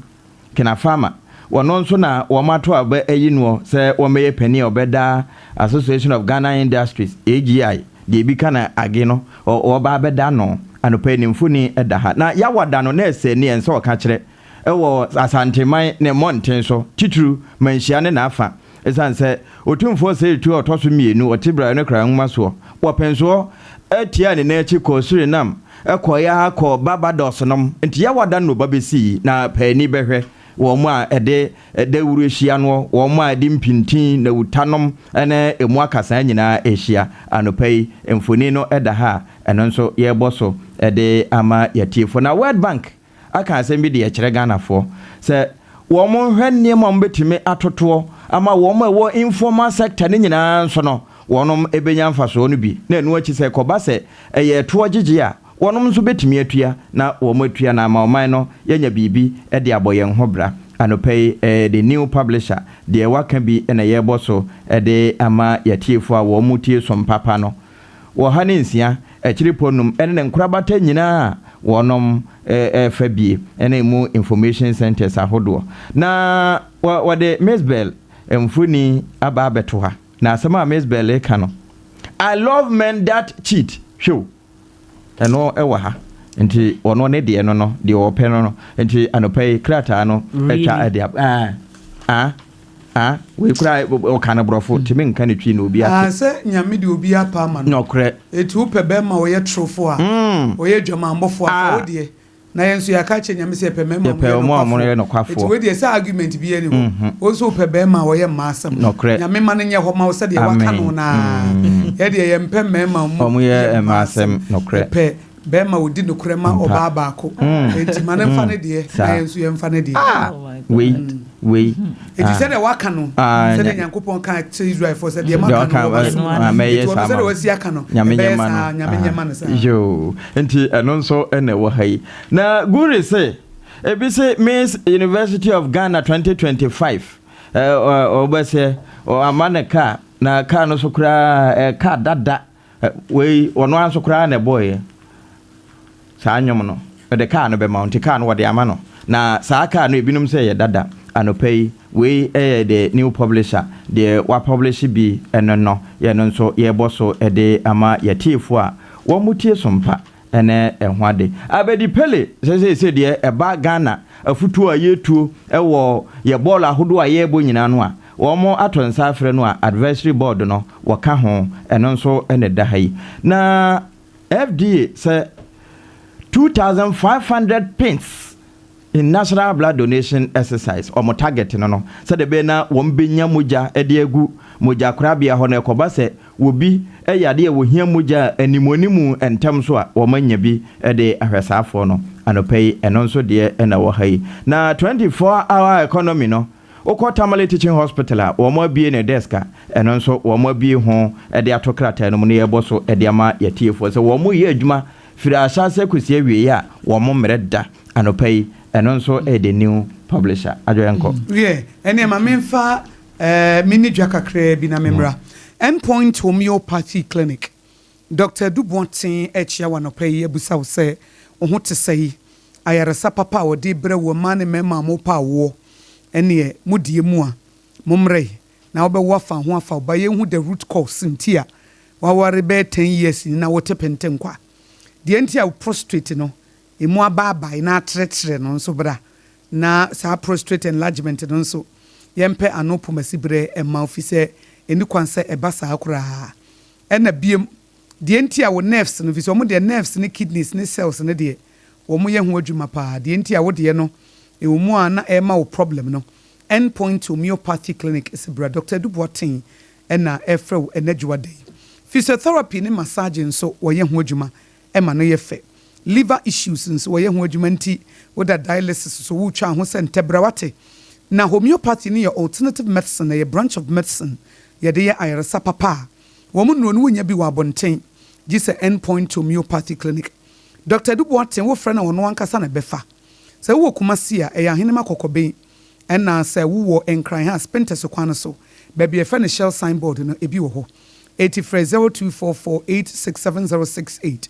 kena farmer wono nso na wo mato aba no se wo meye pani obeda Association of Ghana Industries AGI de bi kana age no o ba beda no anopai ni mfuni edaha na yawada no na ese ne enso ka kire ewo asanteman ne monten so titru manhia ne na afa esanse otumfo se tu otoso mienu otibra ne kra nwuma so wopenso atia ne na echi ko Surinam ekoya akọ Barbados nom nti ya wada no babesi na pani behwe wo mu a ede wuru ehia no wo mu a de mpintin na utanom ene emu akasa nyina ehia anopai emfoni no eda ha eno nso ye boso ede ama yatiefo na World Bank aka asem bi de ye kire Ghana fo se wo mu hwe niam ambetime atoto ama wo mu wo informal sector ne nyina nso no wonom ebenya mfaso no bi na enu achi se koba se eye to gigi a wonom nso betimi atua na wo matua na ama oman no yenya bibi e de aboyen ho bra anopai the new publisher de waka bi na ye boso e de ama yatiefo a wo mutie sompapa no wo hane nsia ekiriponum ene ne nkorabata nyina wonom fabie ene mu information centers ahodo na wade Mesbel emfuni aba beto ha na asema Mesbel ka no I love men that cheat. Show. Eno ewa ha. Nti ono ne de no no de ope no nti anopai krata no etwa ade we kura o kana brofo timi nka ne twi na obi ate se nyame de obi apa ma no kre eti wo pe be ma wo ye trofo a wo ye dwamambofo a wo de na yenso ya ka che nyame se pe me ma mo no kwafo eti we de se argument bi ani ho wo so pe be ma wo ye masam nyame ma ne nye ho ma wo se de waka no na ye de ye mpe me ma mo ye masam no kre pe bema wodi no krema oba baako enti mane mfa ne de na yenso ye mfa ne de we enti se de waka no se de Nyankopon kan to Israel for se de maka no me se de wasi aka no nyame nyama no sa yo enti eno nso ene wo hai na guri se ebi se Miss University of Ghana 2025 obese o amane ka na ka no so kura ka dada we ono anso kura na boy saa nyom no de car no be mount car no wode ama no na saa car no ebinum say ye dada anopai we the new publisher the wa publish bi eno no ye no so ye boso de ama ye tiefo a wo mutie sompa ene ehwade abedi pele se de e ba Ghana afutu a yetu wo ye ball ahodo a ye bo nyina no a wo mo atonsa afre no a advisory board no wo ka ho eno so ene da hai na FDA say 2,500 pence in national blood donation exercise or mo target no so de be na wo mbenya moja ede agu moja krabia ho na ekoba se wo bi eyade wo hia moja animonimu entem so a wo manya bi ede ahwesafo no anopai eno so de na wo hai na 24-hour economy no Tamale Teaching Hospital a wo mo bie ne deska eno so wo mo bie ho ede atokrata no ne yebo so ede ama yetiefo so wo mo ye adwuma fira asase kusie wie ya wo mo mreda anopai eno so the new publisher ajoyenko ene ma memfa mini dwakakra bi na memra Endpoint Homeopathy Clinic Dr. Dubontin echia wanopai ebusa wo se wo te sei ayaresa papa wo de bre wo ma ne mema mo pa wo ene mudie mu a momre na wo be wo fa ho afa ba ye hu the root cause ntia wa ware be 10 years na wo te pentenkwa de ntia prostrate no emu aba na tretre no so bra na sa prostate enlargement no nso yempe anopomasibre ema ofise eni kwanse ebasa akura ena biem de ntia wo nerves no fise omo de nerves ne kidneys ne cells ne de omo ye ho adwuma pa de ntia wo de no ewumu ana ema wo problem no Endpoint Homeopathy Clinic is bra Dr. Dubotin ena efre enadwa day physiotherapy ne massage nso wo ye ho adwuma ema no ye fe liver issues nso wo ye ho adwuma nti wo da dialysis so wo twa ho se ntebrawate na homeopathy ne your alternative medicine na your branch of medicine ye de ye ayaresa papa wo mu no wonya bi wa bonten gi se Endpoint Homeopathy Clinic Dr. Dubotin wo frɛ na wono ankasa na befa se wo kumasi a eya henema kokoben ena se wo enkran ha spentes kwan so ba bi efa ne shell signboard no ebi wo ho 0244867068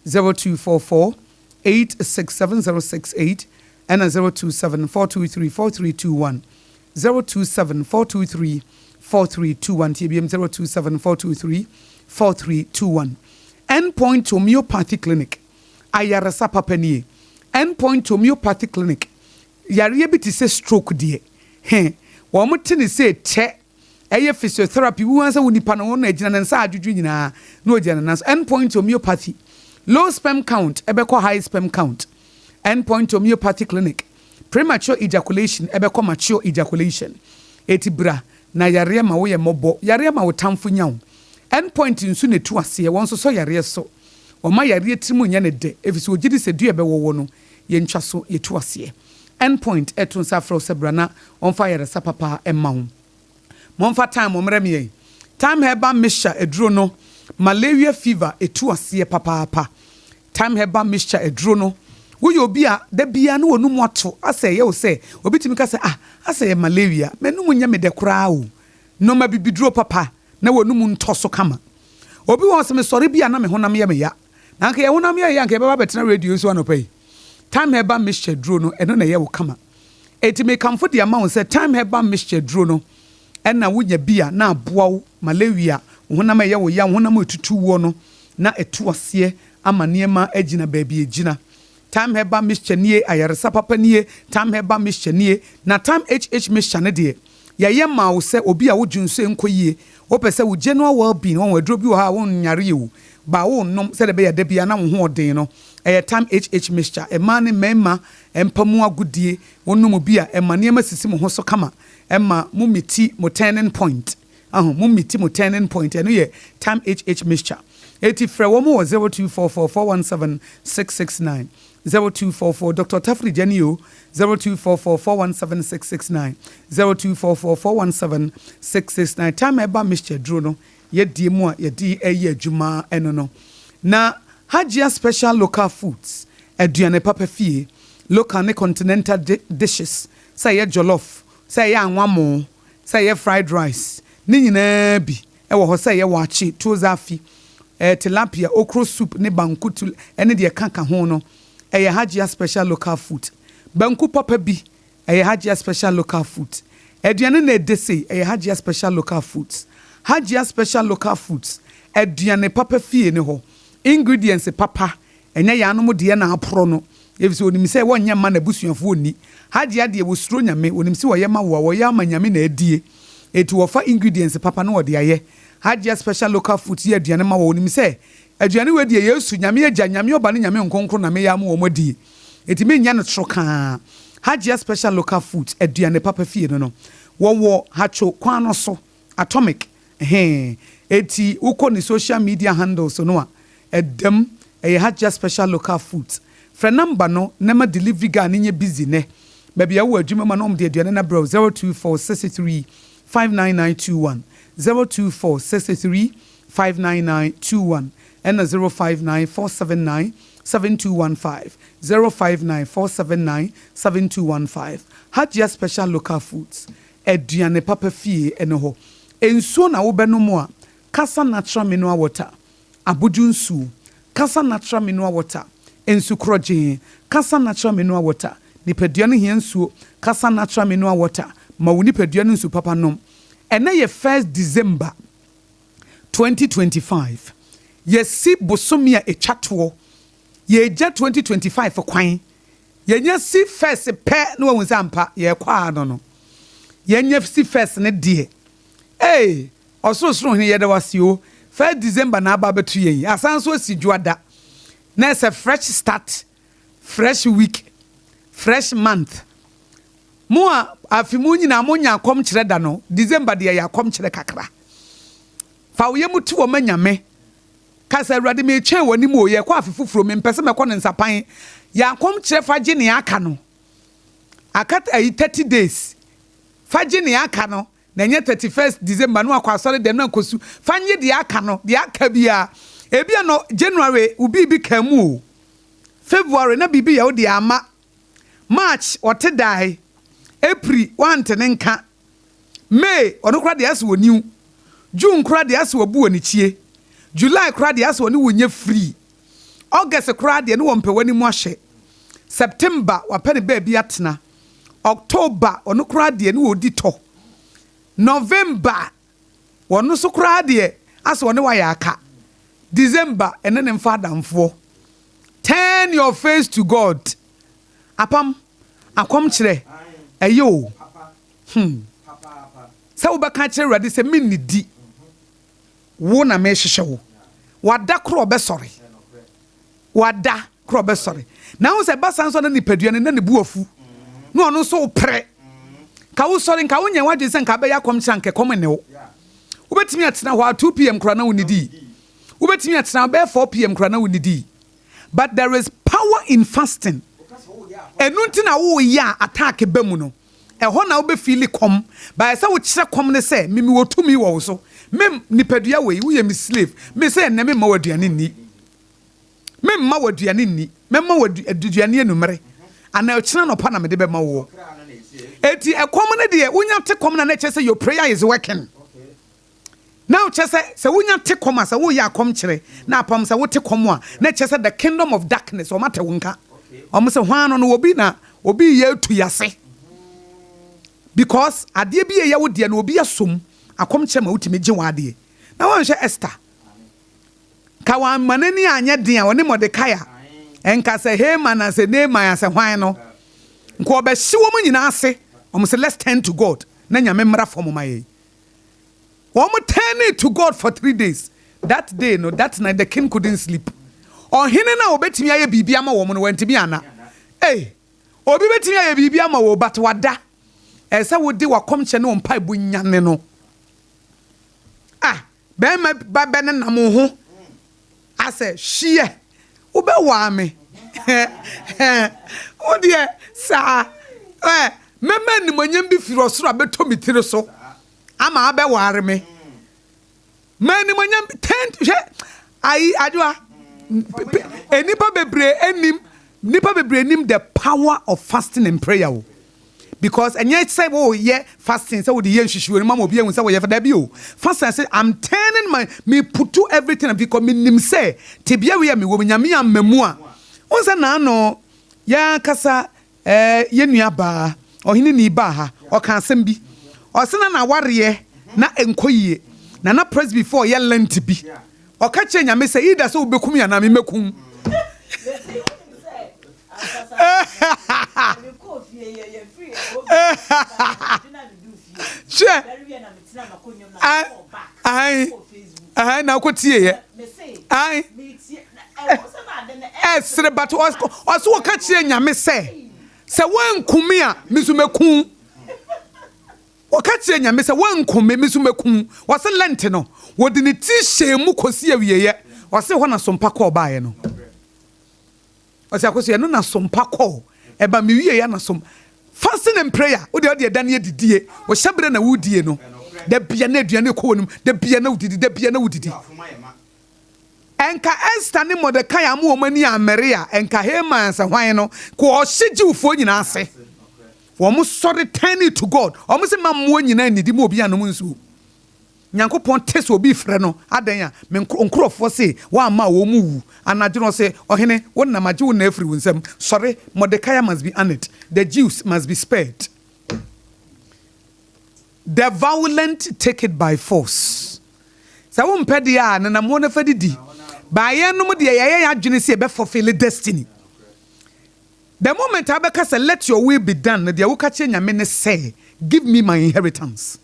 0244867068 and 0274234321 0274234321 TBM 0274234321 Endpoint Homeopathy Clinic ayaresa papanie Endpoint Homeopathy Clinic yare bi ti se stroke die wo mo tene se che eye physiotherapy wu ansa woni pa no na agina nsa adwudwu nyina na ogina na Endpoint Homeopathy low sperm count ebeko high sperm count Endpoint Homeopathy Clinic premature ejaculation ebeko mature ejaculation etibra na yare ma wo ye mobo yare ma wo tamfo nyawo Endpoint nsu ne tu ase won so yare so o ma yare timu nya ne de efisi ogidi se du ebewo no ye ntwa so ye tu ase Endpoint etun safro sebrana on fire sapapa emma monfa time omremie time heba mixture eduro no malaria fever etu ase papa time heba mixture eduro no wo yo bia da bia no wonu moto ase ye wo se obitimi ka se ase malaria menum nya me de kura o no ma bibiduro papa na wonum ntoso kama obi won se me sori bia na me honam ye me ya na nka ye honam ye ya nka beba betena radio so anopai time heba mixture duro no eno na ye wo kama etime kamfo de amount say time heba mixture duro no ena wonya bia na aboa malaria honam ye wo ya honam etutu wo no na etu ase ama niema agina baabi agina time heba mixture nie ayaresa papa nie time heba mixture nie na time hh mixture ne de ye ma wo se obi a wo dwunso enkoyie wo pese wo general well-being won wadro bi wo ha won nyare yewu ba wo nom se de be ya da bia na wo ho odin no time hh mixture ema ne mema empamu agudie wonum bi a ema niema sisi mo ho so kama ema mu miti mo turning point mu miti mo turning point eno ye time hh mixture eti frɛ wo mo 0244417669 0244 Dr. Tafri Janio 0244417669 0244417669 time eba mixture dro no ye die mu a ye di eye adwuma eno no na Hajia special local foods aduane papa fie local ne continental dishes say ye jollof say ye anwamo say ye fried rice ni nyina bi e wo ho say ye wachi tozafi tilapia okro soup ne bankutu ene de kanka ho no eye Hajia special local food banku papa bi eye Hajia special local food aduane na edese eye Hajia special local foods Hajia special local foods aduane papa fie ne ho ingredients papa enya ya no de na apro no efise onim se wonye ma na busuafo oni Hajia de wo suro nyame onim se wo ye ma wo ye ama nyame na adie etu wo fa ingredients papa no wo de aye Hajia special local food ye aduane ma wo onim se aduane we de yesu nyame agya nyame oba ne nyame nkonkro na me ya ma wo modie eti me nya no troka Hajia special local food aduane papa fie no wo hacho kwano so atomic eti uko ni social media handles no a edem Hajia special local foods fra number no nema delivery guy nye busy ne baby awu adwuma ma no de aduane na bro 0246359921 0246359921 and 0594797215 0594797215 Hajia special local foods aduane papa fie ene ho ensuo na wo beno mo a kasa natural mineral water abudunsu kasa natural mineral water ensu kroje kasa natural mineral water nipaduane hiensuo kasa natural mineral water ma woni paduane nsu papa nom ene ye 1st December 2025 yesi bosomia etwato ye ja 2025 kwan yenya si first pe no won sampa ye kwa no yenya si first ne de ososoro hene ye da wasio 1st December na aba betu yen asan so si juada na a fresh start fresh week fresh month mo afimu nyina mo nya akom kire da no December de ya akom kire kakra fa wo yemu tu wo manyame kasa awrade me twen wani mo ye kwa afifufuro me mpese me kɔ ne nsapan ya akom kire faje ne aka no akata 30 days faje ne aka no na nye 31st December no akwa asore dem na kosu fanye de aka no de aka bia ebia no January ubi bi kamu February na bibi ya wo de ama March ote dai April want nenka May ono kra de aso woniu June kra de aso wabu woni chie July kra de aso woni wonye free August kra de no wompe wani mu ahye September wapene ba bi atena October ono kra de no wodi to November wono so kra de aso woni waya aka December ene ne mfa damfo turn your face to God apam akom kire eyo sa wo baka kire rade se minni di wo na me hwehwe wo wada kro be sori wada kro be sori na wo se basan so na nipaduane na ne buafu na ono so pre ka wo sori ka wo nya wadwe se nka be yakom kire nke kom ne wo wobetimi atena ho 2 pm kra na wo nidi wobetimi atena be 4 pm kra na wo nidi but there is power in fasting enunti na wo ya attack bemu no eho na wo be feel kom ba say wo kire kom ne say mimi wotumi wo so mem nipadua we wo ye mi slave me say na me ma waduane ni mem ma waduane ni mem ma waduane enumere ana kire no pa na me de be ma wo eti ekom ne de wonya te kom na na che say your prayer is working now chese se wonya te kom asa wo ya kom kire na apam se wo te kom a na chese the kingdom of darkness o mate wonka o se hwan no obi na obi ye tu yase because ade bi ye wo de na obi asom akom kire ma wutime gye wade na won hwe Esther ka wan manani anya den a woni Mordecai enka se Haman na se Nehemiah se hwan no nko obehye wo nyina ase say let's turn to God na nyame mra for maye turn to God for 3 days. That day no that night the king couldn't sleep on hine na obetimi aye bibia ma wo no wantimi ana obi betimi aye bibia ma wo but wada esa wodi wakom che ne ompa bu nyane no be ma ba be ne nam ho ase hie obe wa me o de sa mema ni manyam bi firi osoro abeto mitire so ama abe ware me mani manyam tent hwe ai adwa enipa bebre enim the power of fasting and prayer because enye say ye fasting say we the nhwehwe ma obi ehun say we ye for da bi o fasting say I'm turning me put to everything because me nim say tebia we me wo nyame amamu a onse na no ya kasa ye nua ba ohini ni ba ha o kan asem bi o se na ware na enkoyie na press before ye lent bi o ka che nyame say ida so obekum ya na me mekum na ko tie ye esre but also ka che nyame say wankumi a misumekum o ka che nyame say wankumi misumekum wo se lent no wo de ne ti hyemu kosi awieye wo se ho na sompa ko baaye no o se akoso ye no na sompa ko eba me wiye ya na som fasting and prayer o de dan ye didie wo hyebre na wudie no da bia na aduane ko wonum da bia na wudidi da bia na wudidi enka Esther ne Mordecai amu omani Ameria enka Haman sa hwan no ko o hyeji ufo nyina ase wo mo sorry turn it to God o mo se mammo nyina nidi mo obi anom nsu Nyankopon tese obi frɛ no adan a me nkrofo se wa ma wo mu wu anadwo no se ohene wo na magye wo na afiri wunsam sorry Mordecai must be honored the Jews must be spared the violent take it by force sa wo mpede a na mo na fadidi ba ye no de ye adwene se be fulfill destiny the moment abeka say let your will be done na de wo ka che nyame ne say give me my inheritance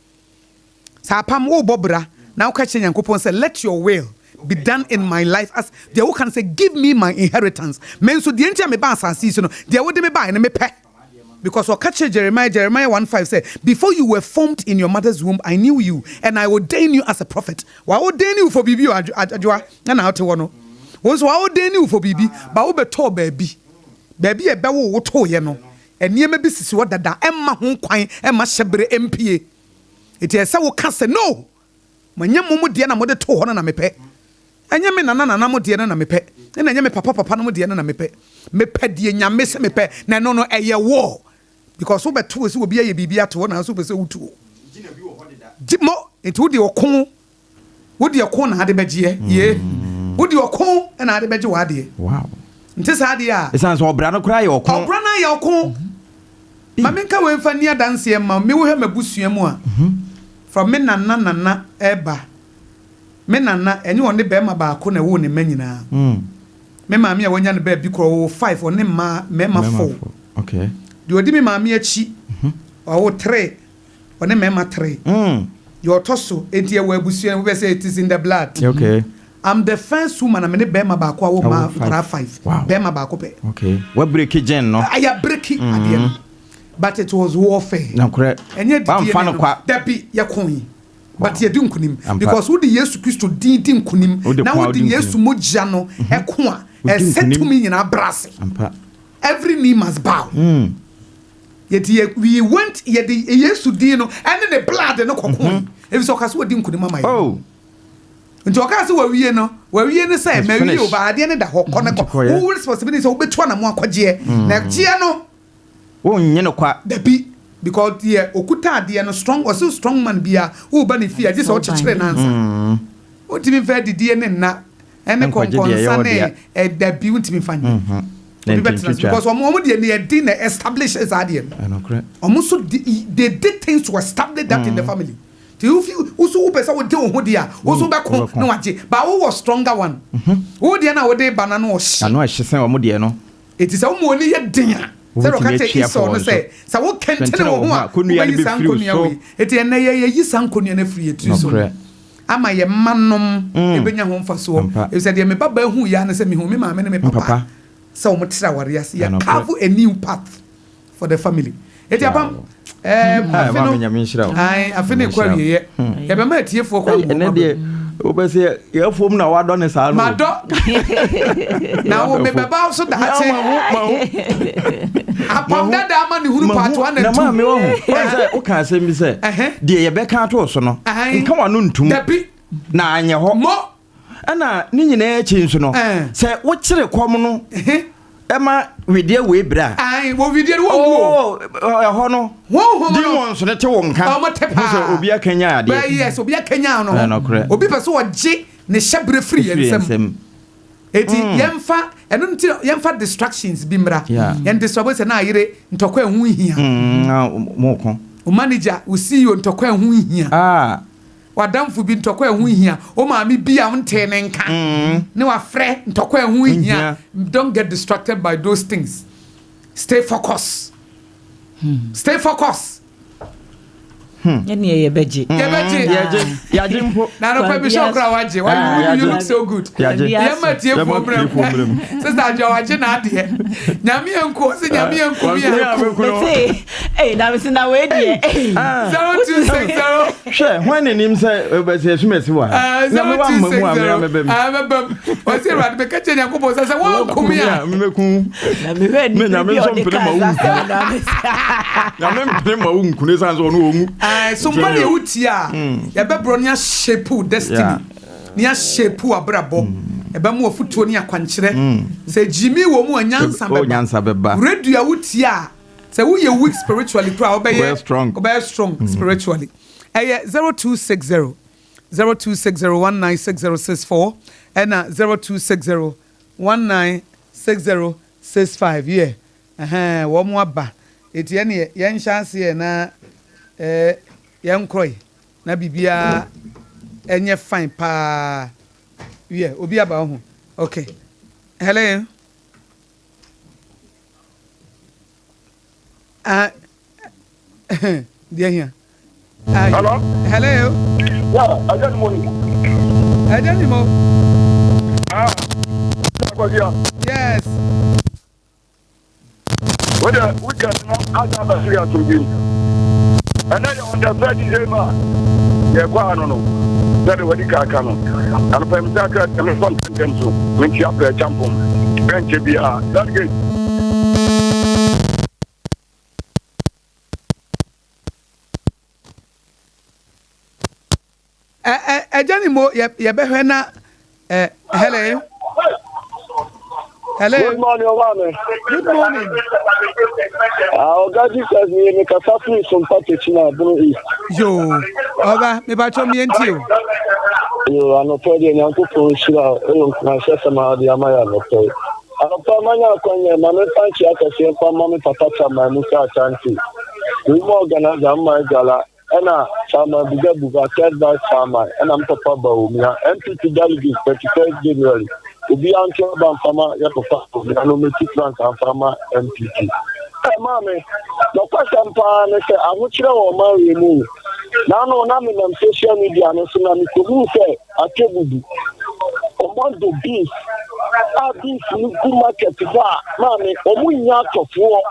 sa pam wo bobra na wo ka che Nyankopon say let your will be done in my life as de wo can say give me my inheritance men so de entia me ba asase so no de wo de me ba ne me pe because o ka che Jeremiah 1:5 say before you were formed in your mother's womb I knew you and I ordained you as a prophet wa ordain you for bibi adwoa na how te wo no wo so wa ordain you for bibi ba wo beto baabi e be wo to ye no eniema bi sisi wo dada emma ho kwan emma hyebre MPA it is wo ka se no manyam mo de na mo de to ho na me pe enye me nana mo de na me pe na enye me papa no mo de na me pe de nyame se me pe na no eye wo because wo beto se obi aye bibia to na so pese wutu gina bi wo ho de da gimo etu de okon wo de okon na ade begie ye wo de okon na ade begie wa de wow nti sa ade a esan so obra no kra ye okon obra na ye okon ma menka we mfa ni adanse ma me wo he mabusua mu a from me nana eba me nana enye won be ma ba ko na wo ne manyina me ma me a wonya ne ba bi kro 5 one ma me ma 4 okay de odi me ma me achi o 3 one me ma 3 your tosso enti e wa abusua we say it is in the blood okay I'm the first woman I'm ne be ma ba ko wo ma 5 be ma ba ko pe okay what break gen no aya break adie but it was warfare na correct enye di that be yakon but ye din kunim because who the Yesu Christo din kunim na who the Yesu moja no eko a setumi nyina brase every knee must bow we went ye the Yesu din no and the blood no kokon if so kaso din kunim mama oh nti okase wa wie ne say ma wie obaade ne da ho koneko who responsibility so betu na mo akogye na gye no oh nye no kwa dabi because ye okuta ade no strong or so strong man bia who ba ne fia je so chekere nansa o timi fa didie ne na ene konkonsa ne dabi untimi fanye because omo de ne din establish as ade no correct omo so they did things to establish that in the family Do you feel also person would do dia also back no waje but who was stronger one who dia na wode banana o hye ano hye sen o mo de no it is a mo ni ye den a say ro ka che iso no say sa wo kentene wo ho a konua ni be free so it ye na ye yi sankonua na free etu so ama ye manom ebenya ho mfa so e say de me baba hu ya na say me hu me ma me ne me papa so mo tira ware ase ya carve a new path for the family eti apam afene kwa ye ye be ma tie fo kwa mo obese ye fom na wado ne sa no mado na wo me beba so da ate apam dada ama ni huru part 1 and 2 na ma me wo ho say o kan say mi say de ye be kan to so no nka wa no ntum na anye ho mo ana ni nyina e chi nso no say wo kire kom no ema widie we bra wo widie wo ho no demons ne te wo nka so obi akanya ade yes obi akanya no obi pese wo je ne hyebre free ensem eti yemfa eno nti yemfa distractions bi mra yen disturb se na ayire ntokwa hu hia mo ko o manager o CEO ntokwa hu hia wadamfu bi ntokwa hu hia o maami bi a nte ne nka ne wa frɛ ntokwa hu hia don't get distracted by those things stay focused stay focused yani ye beji yaje mpo na no pa bi shokra waje why you look so good ye ma tie problem sister jo waje na ade nyame enko se nyame enko mi eh na me na we die 0260 she when nim say obese sumesi wa na me wa mamu amebem o se rad be kache nyanko bo se wo kumi a meku na me we me nyame so mpere ma wu na me mpere ma wu nkune san so no omu somebody utia ya be bro nya shape destiny nya shape abrabo e be mu ofutuo ni akwankyere se jimi wo mu anyansa beba radio utia se wo ye weak spiritually pro be strong spiritually 0260 0260196064 and 0260196065 yeah wo mu aba etie ne ye nhyase na yankroi na bibia enye fine pa yeah obi aba ho okay hello dia here hello yeah again morning mo yes what we can now add a serious to be. And then on the third day, yeah, go on, no. That is what you can come. And if I'm talking, I'm not content to when you have the jump on. Bench be that good. Johnny Mo, you better not. Hello. Hello. Good morning, Obama. Good morning. God says me make a suffering from Patricia. Yo, Oga, me ba cho mi enti o. Yo, ano pwede ni anko po shira. Na sasa ma di amaya no pwede. Ano pa manya kwenye mame panchi akasi pa mame papata ma musa chanti. Umo organize amma gala. Ena chama buga third vice farmer. Ena mtopa ba umia. MPP delegate 31st January. Obi ancho ban farmer ya papa. Ano meti France and farmer MPP. Mame, no question pa ne se amuchira wo ma we mu. Na no na me na social media no so na me ko mu se akebudu. Omondo beef. Beef ni good market ba. Mame, omunya tofo.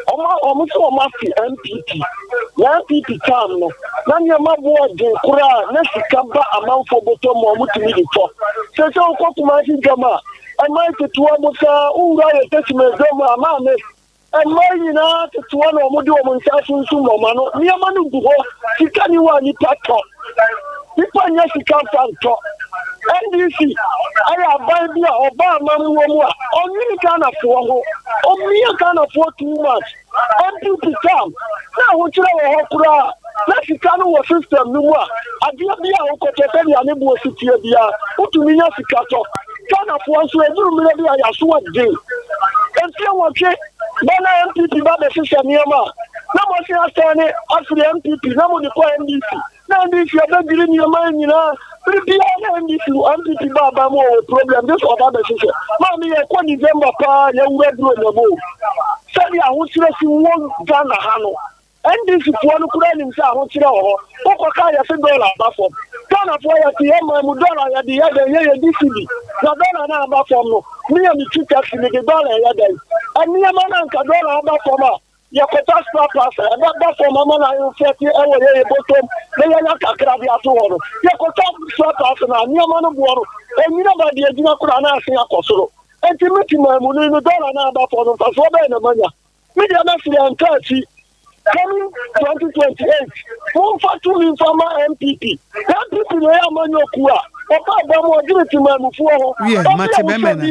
Omo so ma fi MPP. Na MPP kam no. Na nyama bo de kura na sika ba amanfo boto mo mutumi de to. Se so ko kuma shi jama. Amai to tuwa musa ura ye tesime jama mame. And my to one or Modu Monsasun Sumano, near Manu Buho, Sikaniwa Nipato. People, yes, he can't talk. NDC, I have Bibia, Obama, only can afford, only can afford too much. MPP come. Now, what you know, let's go system. No more. I did be a hotel, and it was city. What to me, Sikato. Can afford to do maybe I assume day. And so, okay. MPP ba the system yema na mo se asane afri MPP na mo de ko NDC Now this you are dealing your mind, you know. And if you anti Baba more problem, this or that decision. Mammy, I can't December pa, you read no more. Say I want to see one Ghana Hano. And this is one who ran himself, what you know, Okakaya $1 buffer. Ghana for a TM, $1 at the other year, DCB. $1 number from me and the two taxi, the $1 a day. And me a man, $1 buffer. Yakota Plus, and that for Mamma, I will set you away bottom. They are not a crabby at all. Yakota Plus, and Yaman of water, and nobody is not going to ask AKOSUA. And to make him a $1 number for them, for the money. Media Messi and 30. Coming 2028, one for two in former MPP. That people they are Manokua. Papa Bamo give it to my before. Yeah, Matibemena.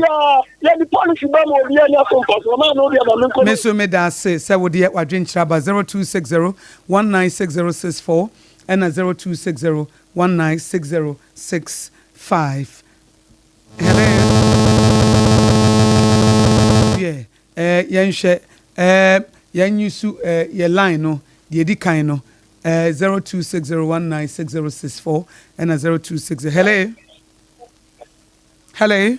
Yeah, the policy Bamo, the other SOMPA. Meso Meda says, I would hear what drink Chaba 0260 196064 and 0260 196065. Hello. Yeah, Yanshe. Yan yusu your line no the edi kan no 0260196064 and 0260. Hello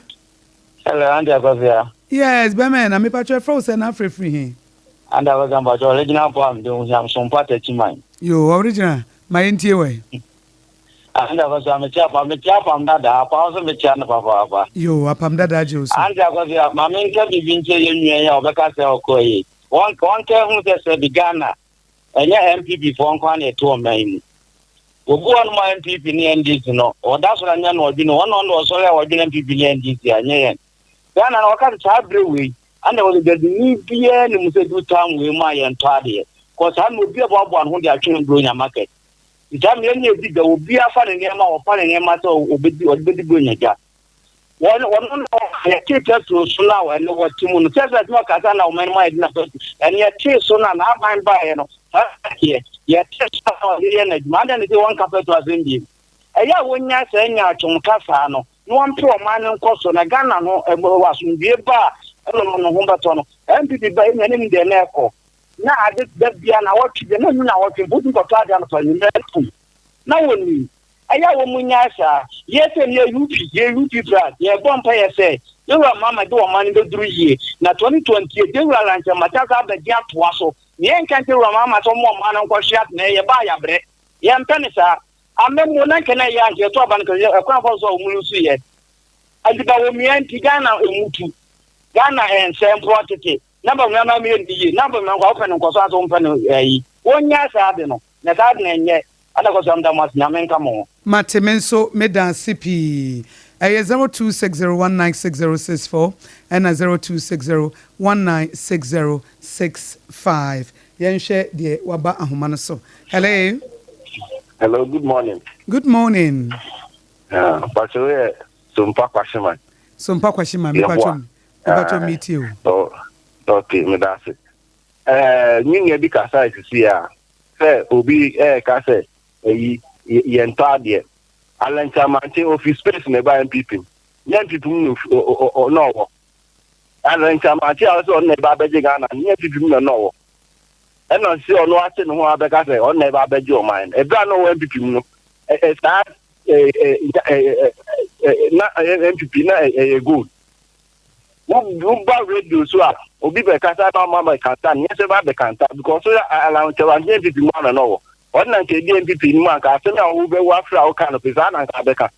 Andy AKOSUA. Yes bemen na me patcho frozen na free here And I was about original poem doing some part of mine. Yo original my ntie we And I was a chap from DADAA also me chan papa. Yo APAM DADAA ADWOA And AKOSUA my main can be vinche you obeka se okoyi. One tell who said the Ghana and your MPP for one to me. We'll go on my MPP in this, or that's what I know. One on was all our MPP in this year. Ghana, I can't have the way, and there was the new beer and we do time with my entire. Because I would be about one who they are trying to grow in a market. The time there will be a fun in Yama or fun in Yama or be doing a job. One I take us to now and know what Timon says that no Katana man might not, and yet so now I'm buying here. Yet, man, and the one couple was Indian. A young one, yes, and ya to Casano. No one poor man and cost on a Ghana no was in the bar. I don't know Humberton. MPP by any the Neco. Now I did that be an hour to the moon now to put for Tarjan for you. Now when Aya Munyasa, yes, and your UP, your bumpire say, you are Mamma do a man in the 3 years. Now 2020, they will lunch a Mataka the Gap Wasso. Yen can't tell Mamma some more man on shot near buy a bread. Yan Penisa, I remember when I can I yank your top and a crumple so Mulusi. I did about me and Tigana Mutu. Ghana and Sam Protected. Number me and the number open and cause open 1 year, Sabino. Nathan yet. And I was on the Masnamen come on. Matemenso Medan CP. 0260196064 and 0260196065. Yanshe de waba ahumanaso. Hello. Hello, good morning. Good morning. Pacho SOMPA Kwashima. SOMPA Kwashima, me pacho meet you. Oh, okay, me that's it. Nyinga bi kasa isi ya. Say obi kasa yentade alancha manche office space ne ba MPP. MPP no no. Alancha manche also ne ba beje Ghana, MPP no. And on see on what no abeka say on ne ba beje o man. E bra no MPP no. Start na MPP na good. Ba radio so obi be kasa na mama kanta nyese ba be kanta because so alancha manche MPP no no. What na ke DMPP ni man ka afena wo be wa fra o kan pesa na ka beka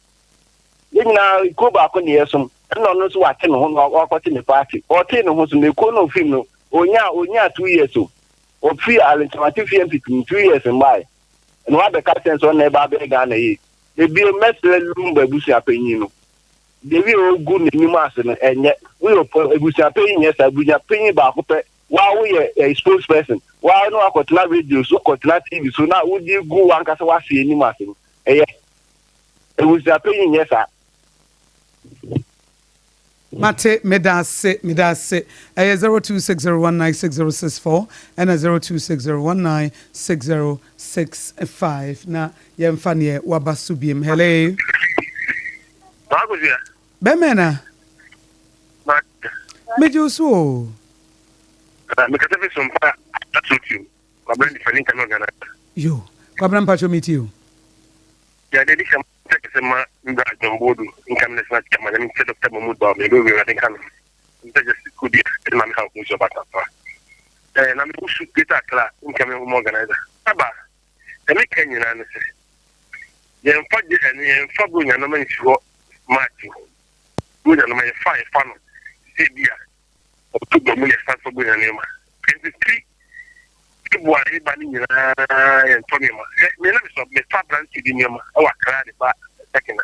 na ko ba ko ne yesom no no so wa te no ho no ko te ne party o te no ho so me ko no film no onya 2 years o fi alternative MPP 2 years mbai no wa beka sense on na ba be ga na yi e bi mesle lumba busi apenyi no de wi o gu ne ni mas no enye we o busi apenyi yes busi apenyi ba ko pe wa we a spokesperson wa no akotla radio so akotla TV so na wo di gu wan kase wa se ni masin e was appearing yes sir Mate medase 0260196064 and 0260196065 na yemfa ne wabasu biem. Hello AKOSUA Bemena Mejuso me kata fi SOMPA atsutu kwa brand fani kan Ghana yo kwa brand pacho meet you ya de dikam tekesema nda jombodu ngam ne sa kama ne se docteur Mahmoud Ba me do we radin kan nda just kudi e ma mi ha ko so bata fa na mi usu data kla ngam mo organizer aba e me kanyina ne se yen faje ne yen fago nya no man shi match bunya no man fa fa no se bia o to go mu ne fa fago nya ne ma 23 Buhari ba ni nyina en toni ma me na so me fa branch di nyama o akra de ba sekena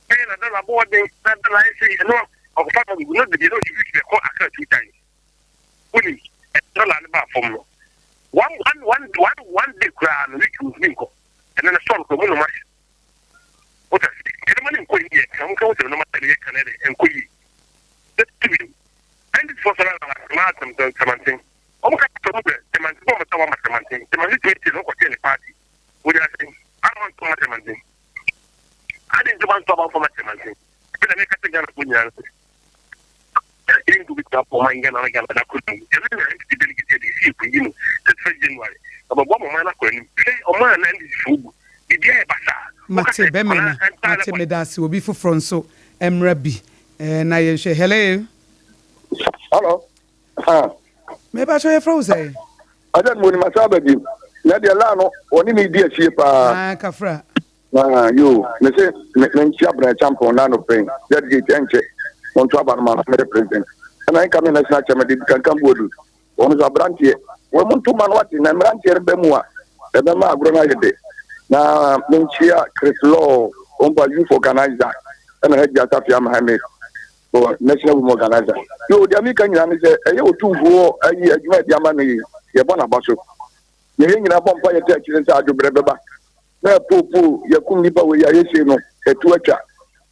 na da bo de na da la ese no o fa no no de no you ko akra two times uni no la ba fom no one day kra no we ku ko and then so ko mu no ma o ta ke ma ni ko yi kan ka o no ma de kan de en ko yi that to be and it for sala ma something omo ka to mbe temanti bo mata wa matemanti temanti twiti no ko tele party we are saying I want to matemanti I didn't want to about for matemanti but I make a thing on punya in to be up for my ngana ngana na ku ni ele na nti delegate di si ku yinu the 1st January aba bo mo na ko ni play o ma na ndi fugu di dia e basa mate be me na mate me da si obi foforo nso emra bi na ye hwe hello me ba show your froze adan mo ni masaba bi na de la no oni mi di achie pa kafra yo me se me nchi abra champion na no pen delegate enche on to aba ma me president na en kame national chairman di kan bodu on so abrantie wo mun to man wati na abrantie be mu a e be ma agro na yede na nchi a Chris Law on ba youth organizer na he ja tafia Mohammed national women organizer yo de amika nyina ne se eye otufuo ayi adwuma di ama ne ye bona baso ye nyina bompa ye ta kire sa adwobre beba na popo ye kum nipa we ya yese no etu atwa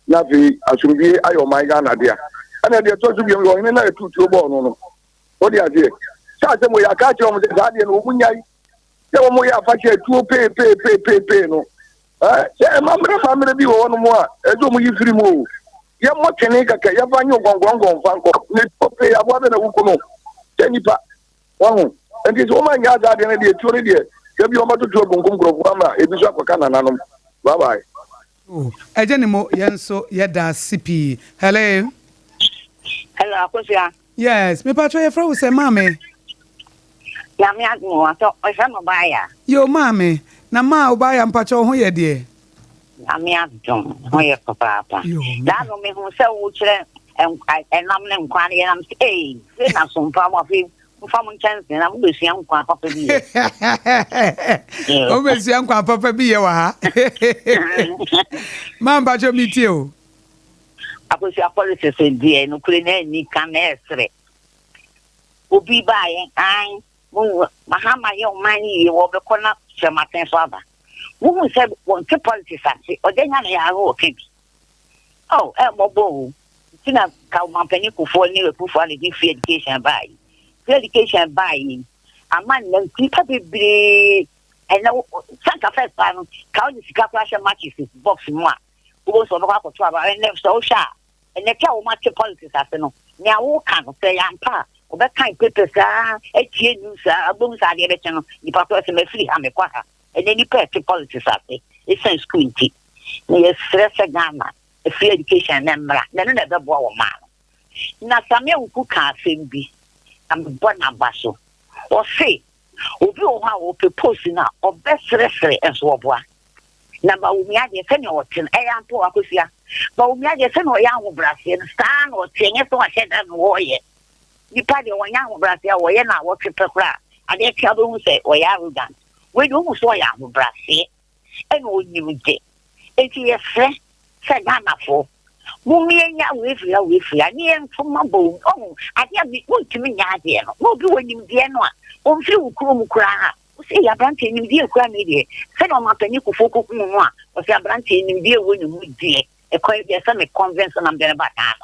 na fi asumbi ayo man ga na dia ana de to su bi yo ni na etu tu bo no no o dia die sa se mo ya ka kire mo se sa die no munyai ye mo ya fa che tu pe no se mamre bi wo no mo a ezo mo yifiri mo ya motene kaka ya vanyo gongongo fanko ni pope ya bwa na wukuno tenipa wahu enti so ma nya za de na de tuori de ya bi o ma to gongongo grofo ama e bi so akoka na nanom bye bye ejeni mo yenso yeda CP hello AKOSUA yes me patro ye fra wo se mame ya me adwo aso o se mo ba ya yo mame na ma o ba ya mpatro ho ye de ami adum hoye papa da no me hu se wo kire enam ne nkwa ne nam se na sompa mo fi mfa mo chance na mo besia nkwa papa bi o besia nkwa papa bi ye wa ha mamba jo mitie o AKOSUA policy se die no kure na ni kan esre obi ba ye an mo mahama ye o mani ye wo be kona chematen so aba who said one to politics or then I will keep. Oh, Mobo, Tina Company for new for the free education by free education buying a man then people be and no Santa first time count the capacity matches box more who was on the trouble and never so sharp and the cow match politics as no now can't say I'm pa or that kind of papers a news a booms are the election the purpose of free I'm a quarter. And then you pay to politics at it. It's a school tea. Yes, stress a gamma, a free education number, then another boy man. Now, some young cook can't be. I'm born a basso. Or say, or you how propose now, or best referee and so on. Number we had a senior or 10 a.m. to AKOSUA. But we had a senior young Brazil, stand or 10 years or 7 warrior. You party one young Brazil, or you're not what you prefer. And they tell you say, or you're arrogant. We don't so ya mu brase and we knew de enti ye fre se gana fo mu mi nya we fia ni en fuma bo oh adia bi wontimi nya de no mo bi wonim de no a o mfi ukuro mu kura ha o se ya brante nim de kura mi de se no ma pani ku foko ku mu a o se brante nim de wonim mu de e ko ye se me convince na mbe ba ta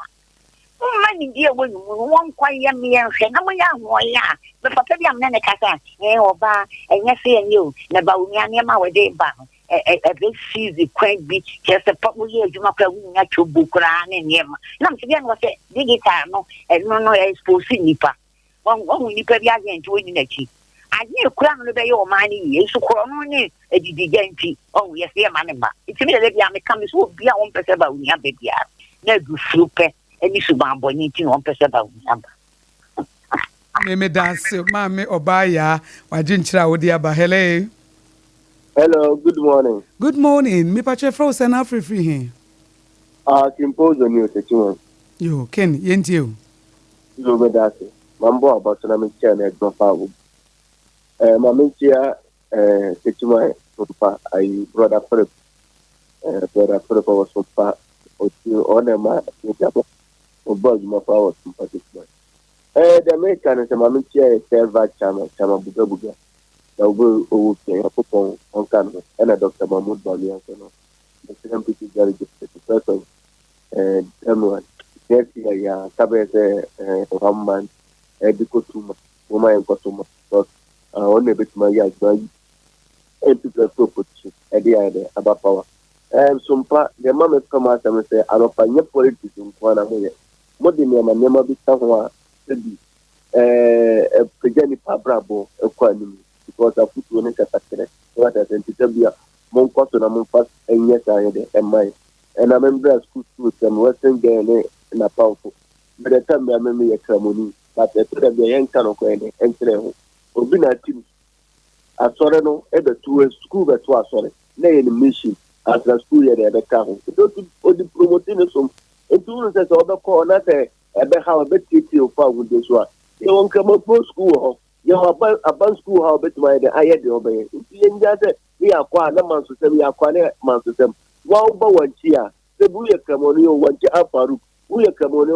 mani dia wo won kwa ya me hwe na mo ya ho ya be papa bia me ne kasa oba enye se enye o na ba umi ane ma we de ba be seize kwan bi ke se papa ye adwuma kwa wu nya chobu kura ne niema na mse bia no se digital no no expose nipa won nipa bia agent wo ni na chi Aye kura no be your money yesu kura no ni edidi ganti oh yes e ma ne ba iti me le bia me kam so bia won pese ba unia be bia na du frupe eni su ban boni ti won pese ba unia ba me dance mama obaya wajinchira wodi aba hello good morning. Good morning. Me pache fro se na free here. Compose on you te yo ken yenti yo yo be dance mambo about na me chia na egbo fa wo mama chia te SOMPA ai brother Philip was SOMPA o on ma ni jabo o bug ma fa was SOMPA te the American is mama chia server chama buga the o ke apopon on kan na Dr. Mahmoud Bali and so the same people very good person everyone yes ya sabete Muhammad edikotuma woman en kotuma but on a bit my ya gba into the property ade about power SOMPA the mama come out and say anopanye politics nko na mo de me ma bi ta ho a bi pejani pabrabo ekwani because of food when it's a what I said to be a mon cotton among fast and yes I had a mind and I remember school some western game in a powerful but the time I remember a ceremony but I told the young can of any and or been a team I saw no ever to a school that was sorry lay in the mission as a school year at the car or the promoting some into the other corner a how a bit of power with this one you won't come up for school you have school how bit my the higher the obey in that we are quite a month system we are quite a month system wow but one cheer the buya come on you want to up we are come on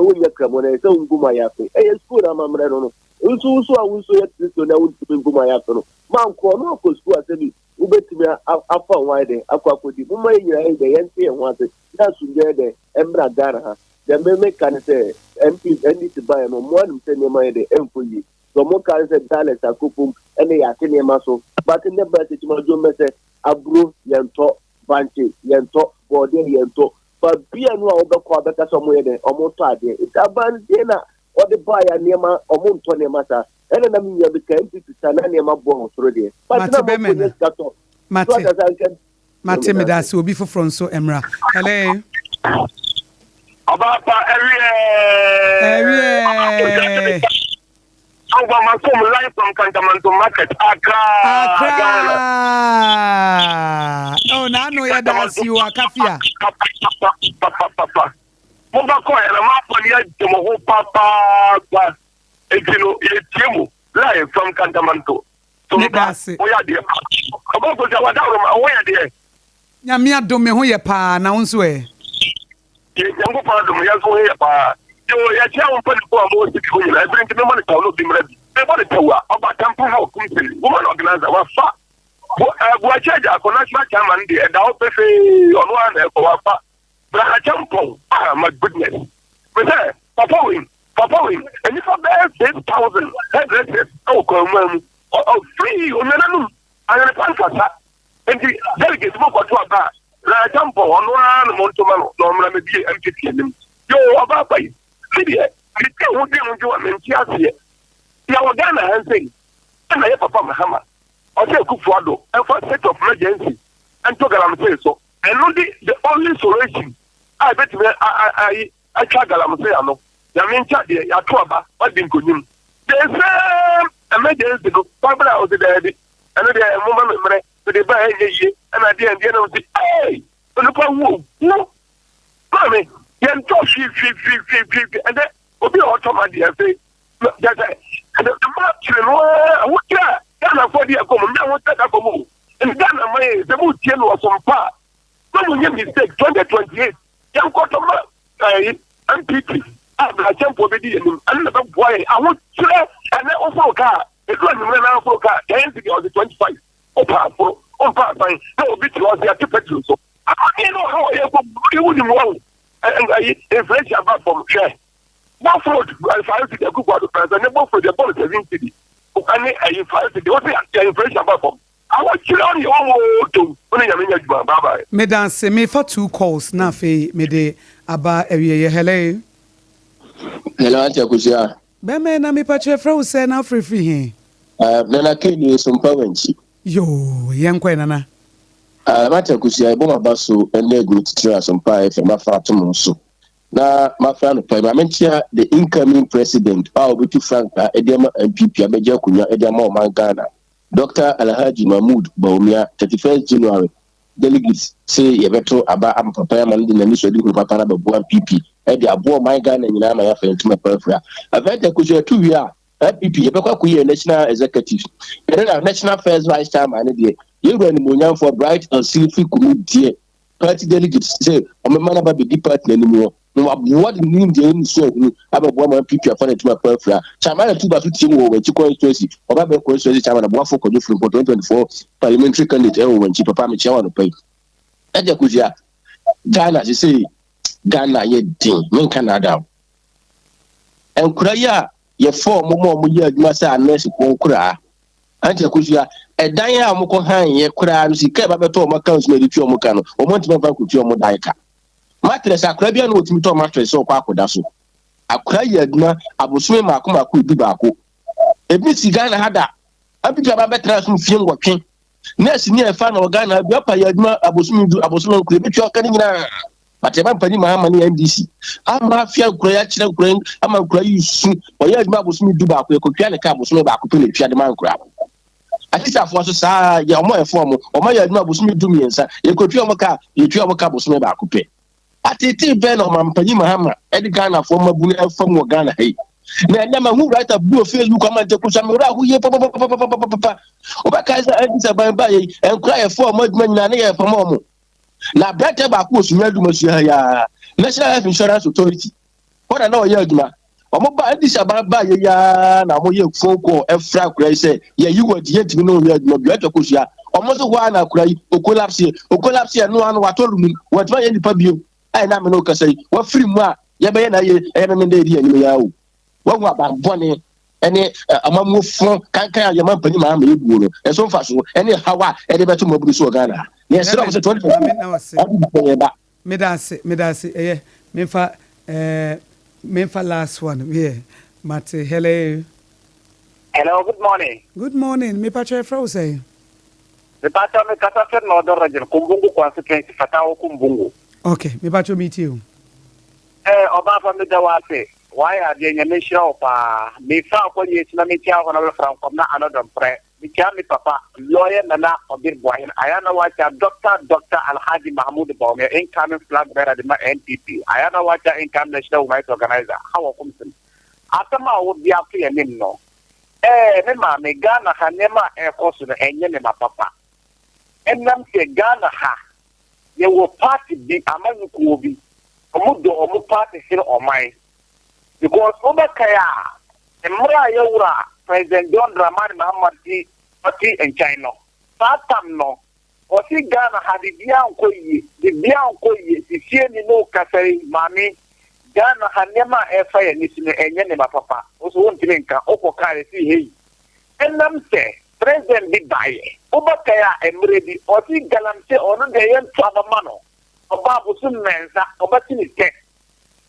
so go my yape a school I'm also I will so yet to now go my yape man call no for school as we bet me up why the aqua could be my the NC and wanted that's the Embra Gara the meme can say MP and need to buy no one send my the employee. So more carries a talent a coupum and they are ten muscle, but in the best it's my job message abro yento banche yento body yento but be a no over quarter somewhere there almost there it's a bandana or the buyer near my almost 20 massa and then I mean you became to stand near my bones already but Mate me das will be for front so Emra hello about area I'm going to come live from Cantamanto Market, Accra. Oh, now I know you dance you are Kafia. Papa. Mobako and a map on the Papa. You know, it's live from Cantamanto. So that's it. We are there. About where are there? Yamia do me who ya pa na unswe. Yes, I'm going to go here. Ya chia on put for more people I bring the money to look them ready. They want to tell about temple how company woman organizer was far. What charge a national chairman the out pay on one for fa. But I jump on my goodness. But Papa win and if I bear 6,000 headresses free on the and a pancasa and the delegates move to a bar. I jump on one Montomano, normally be empty. Yo, about Lydia, it's still do a mention here. Now, Ghana has saying, and I have Papa Mahama. I'll say Kufuado, and for a set of emergency, and took Galam say so. And only the only solution, I bet I try Galam say, I know. Yamincha, Yatuaba, what didn't go him. There's emergency, Pabra was the daddy, and then a woman, but they buy a year, and I didn't get on the hey, look at who, no, mommy. And then will be automatic. And the Ghana for the accommodation, and Ghana, the mood was on par. Don't make mistake, 2028. Young Cotoma, MPP, I jump over the another boy. I want to and then also a car. It was a car, 10 or the 25. On part time, no bit was the petrol. So I don't know how you wouldn't want. And inflation about from share. What fraud? I filed the good part of the president, and for the policy of city. And I filed the inflation about from. I want you on your own to when you mean, bye. Mesdames, c'est me for 2 calls. Na fe me de aba area. Hello. Hello, AKOSUA. Be me na me pache fra say na free here. Nana Kenny SOMPA 106. Yo, young nana. Mata kusia iboma baso ene group tira SOMPA FM afatum so. Na my friend the incoming president Obitu Franka Ediama MPP abeja kunya Ediama Mangana. Dr. Alhaji Mahmoud Baumia 31st January. Delegates say yebeto aba am papa man di nani so di papa na babu MPP. Edi abo Mangana nyina ma ya fa ntuma pafra. Aventa kusia 2 year MPP yebekwa kuye national executive. Ere national first vice chairman dey. You go ni for bright and silky committee. Party delegates say o me man aba be party anymore. No what mean the any so aba bo man MPP for ntuma pafra. Chairman to ba to team wo wenchi constituency. Oba be constituency chairman abo for kojo for 2024 parliamentary candidate e wo wenchi papa me chairman pai. Eje kujia Ghana say Ghana ye din men Canada. Enkura ya ye form mo ye adwuma sa nurse ko nkura. Ante kujia edan ya mo ko han ye kura no sika ba beto mo kan so me di mo kan no o mo ntima fa ku ti mo dan ka matres akura bia no otimi to matres so kwa akoda so akura ye adwuma abosume makoma ko du ba ko ebi siga na hada apita ba betra so fie ngwotwe nurse ni e fa na Ghana bia pa ye adwuma abosume ko ebi twa kan nyina batema pani mahama ni NDC ama fia kura ya kire kura ama kura yusu o ye adwuma abosume du ba ko e ko twa ne ka abosume ba ko pe ne twa de man kura atisa for so sa ya omo e form omo ya adwuma abosume du miensa e ko twa mo ka abosume ba ko pe atiti be no mampani mahama edi Ghana for mabuni e fam wo Ghana hey na ndama hu right up do Facebook ama te kusa me ra hu ye papa obaka sa edisa ba ye enkura e form adwuma nyina na ye fam omo na brate ba ko osunya adwuma su ya National Health Insurance Authority ora na o ye adwuma omo ba edisa ba ye ya na mo ye foko e fra kura se ye yiwo di ye timi no ye adwuma bi ato kusia omo so ho na kura yi o collapse no anu watolu mu watwa ye nipa bio ai na me no kasai wa free mu a ye be na ye e be nde ri ani ya o wa hu aba bone ene amamu fon kankan ya mampani ma ma yebuo no e so mfa so ene hawa e de beto maburu so Ghana ne e sira mo se 20% medase memfa last one yeah Mate hello good morning me patche fra say me patche me kata fer no do rajel kumbungu constituency fatawo kumbungu. Okay, me patcho meet you. Oba fa me dawase why are the nyamisha opa me fa ko ye tina me tia hono from na another pre me tia me papa lawyer nana obir boy ayana wacha Dr. Alhaji Mahmoud Baumia incoming flag bearer the NPP ayana wacha incoming national rights organizer how come atama wo bia ko ye nim no me ma me Ghana ha nema AKOSUA no enye me ma papa enam se Ghana ha ye wo party bi amanuku obi omo party here on my because obekaya emra yewura President John Dramani Mahama party in China fatam no o si Ghana ha di bia nkoyi si fie ni no kasai mami Ghana ha nema efa ye ni sine enye ne papa o so won tinka okokare si hei enam se President bi baye obekaya emre bi o si galamse onu de yen twaba mano oba busum mensa obati ni tek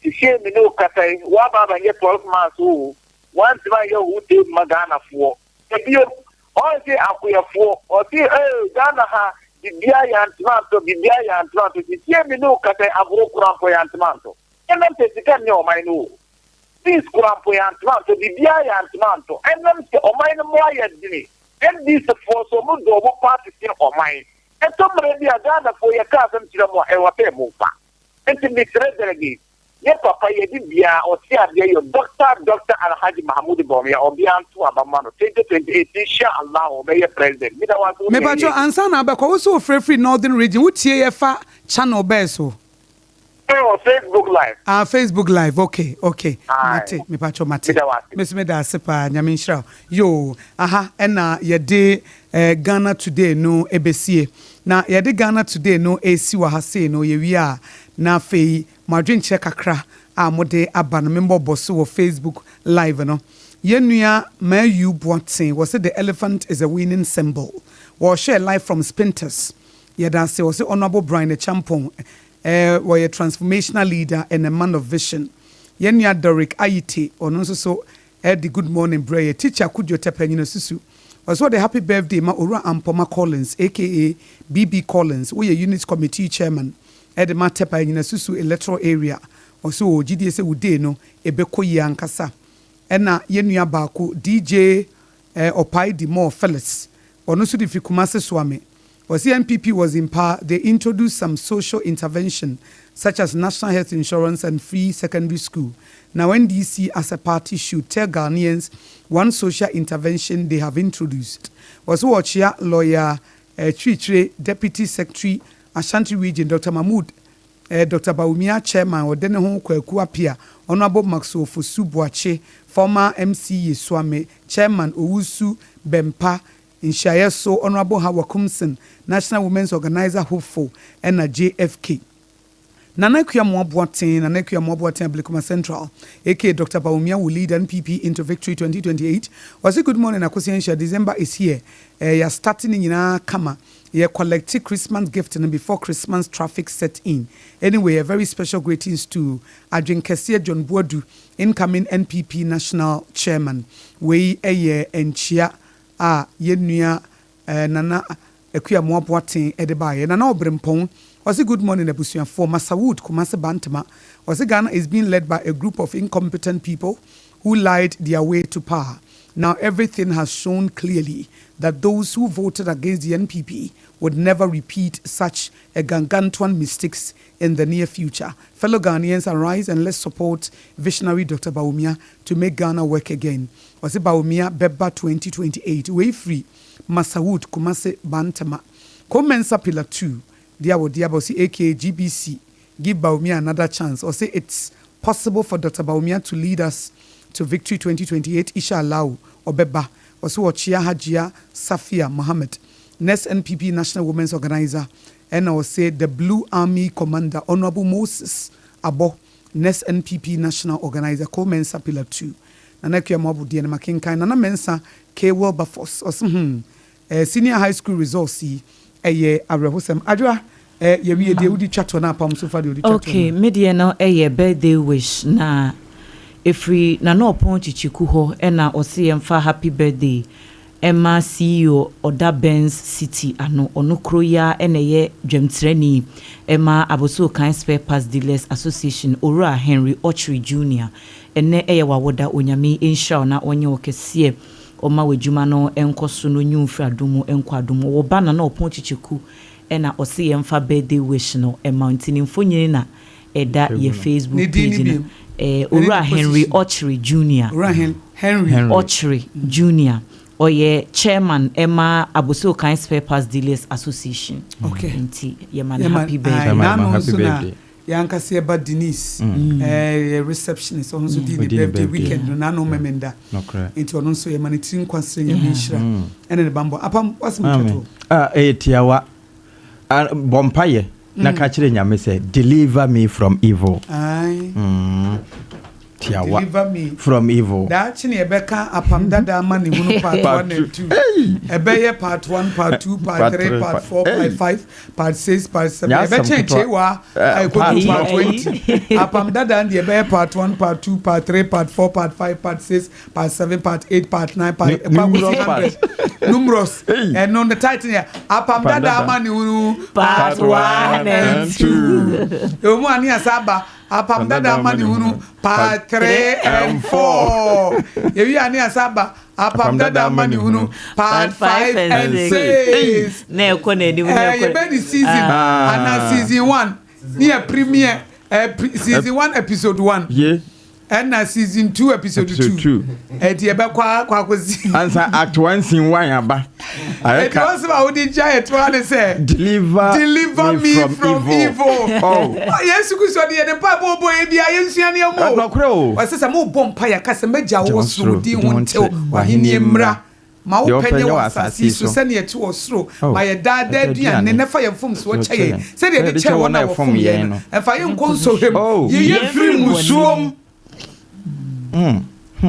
si fie ni no kasai wa baba ye 12 months o once by your wood magana for ebio o si akuyafo o si Ghana ha bibia ya antmanto si fie ni no kasai aburo kurampo ya antmanto enam se sika ni o mai no this kurampo ya antmanto bibia ya antmanto enam se o mai no mo ayedini and this for so mo do mo party sin o mai eto mre bia Ghana for ya ka sam tira mo e wa pe mo pa enti mi delegate ye papa ye di bia o si abia yo Dr. Alhaji Mahmoud Baumia obi anto abamano 2028 inshallah o be president mi da wa me pacho ansa na be ko so free northern region wutie ye fa channel be so Facebook live Facebook live okay mate me pacho mate me da sepa nyame nhira yo aha ena ye de Ghana today no ebesie na ye de Ghana today no esi wa ha sei no ye wi a na fei madwen che kakra a mode aba no member boss wo Facebook live no yenua mayu boatin was the elephant is a winning symbol we share live from Spinters ye da say was honorable Brian Champon were a transformational leader and a man of vision yenua Doric Ayite ono so the good morning prayer teacher kudyo tepenyi no susu Also the happy birthday ma Ora Ampoma Collins aka BB Collins, we unit committee chairman at the Matepa in Susu electoral area. Also GDS ude no ebeko yi ankasa. Ena yenua baako DJ Opai di More Fellas. Ono so di Fikumase Swame. Was the NPP was in power, they introduced some social intervention such as national health insurance and free secondary school. Now NDC as a party should tell Ghanaians one social intervention they have introduced. Was Wachia lawyer Chitre, Deputy Secretary Ashanti Region, Dr. Mahmoud, Dr. Baumia Chairman, or Denehon Kwekuapia, Honorable Maxo Fusubuache, former MC Swame, Chairman Owusu Bempa, in Shayeso, Honorable Hawa Kumsen, National Women's Organizer Hopeful, and a JFK. Nanakuya Mwabuatin, Blikuma Central, aka Dr. Baumia will lead NPP into victory 2028. Was a good morning, Akosua. December is here. You're starting in our Kama. You collective Christmas gift and before Christmas traffic set in. Anyway, a very special greetings to Adrian Kessie John Boadu, incoming NPP National Chairman. We and Chia. Yenua Nana Ekuya Mwabuatin Edebaye Nana Obrempong was a good morning Ebusuan for Masawood Kumase Bantama was a Ghana is being led by a group of incompetent people who lied their way to power. Now everything has shown clearly that those who voted against the NPP would never repeat such a gargantuan mistakes in the near future. Fellow Ghanaians, arise and let's support visionary Dr. Baumia to make Ghana work again. Was Baumia Beba 2028 way free Masawood Kumase Bantama Comensa Pillar 2 Diabosi aka GBC give Baumia another chance or say it's possible for Dr. Baumia to lead us to victory 2028 Inshallah or Beba also Chia Hajia Safia Mohammed next NPP National Women's Organizer and I will say the Blue Army Commander Honorable Moses Abo next NPP National Organizer Comensa Pillar 2 Nanakia Mabu Diana Makinkai, Nana Mensa, K. Wilberforce, or senior high school results, a year, Arahosam Adwa, ye be a deudi chat on our palm so far. Okay, Mediano, a birthday wish na if we na no point chikuho, and na or see fa happy birthday. Emma CEO Oda Benz City ano onukroya eneye dwemtreni Emma aboso kan spare parts dealers association Ora Henry Ochri Jr. ene eye wawoda onyame insha na onye okesie oma wejuma no enkoso no nyumfra adumu enkwadumu wo bana na oponchichiku ena ose yemfa birthday wish no mountain mfonyini na eda ye Facebook page na Ora Henry Ochri Jr. Ora Henry Ochri Jr. Oye chairman Emma Aboso Kind Spare Parts Dealers Association. Okay. Inti Yeman happy birthday. Happy birthday. Yanka Seba Denise, receptionist on the birthday weekend. Nano memenda. Into an also Yamanitin Quasin Yamishra and the Bambo. Apam was my Tiawa Bompaye. Nakachire nyame say deliver me from evil. Deliver me from evil. That's in Ebeka APAM DADAA ADWOA part 1 and 2. Ebeye part 1, part 2, part 3, part 4, part 5, part 6, part 7. Ebeche chewa I go to part 20. APAM DADAA and the Ebeye part 1, part 2, part 3, part 4, part 5, part 6, part 7, part 8, part 9, part numerous. And on the title here APAM DADAA ADWOA part 1 and 2. Omani asaba APAM DADAA ADWOA part 3 and 4. Yewi ani asaba APAM DADAA ADWOA part 5 and 6. Ne ekone di ye season and season 1 near premiere season 1 episode 1. Yeah. And season 2 episode 2. Eti ebe kwa kozi. Answer act 1 scene 1 aba. It was about the giant one say deliver me from evil. Oh. Yes, ku so the papa boy e bia yensuane am. No kro. O se mo bompa ya kase meja wo so di hunte wahini mra. Ma wo penye wo asasi so se ne eti wo sro. Ma ye dada aduane ne fa ye fom so chaye. Se de che wo na wo fom ye no. E fa ye nkonso hwem. Ye free musuom.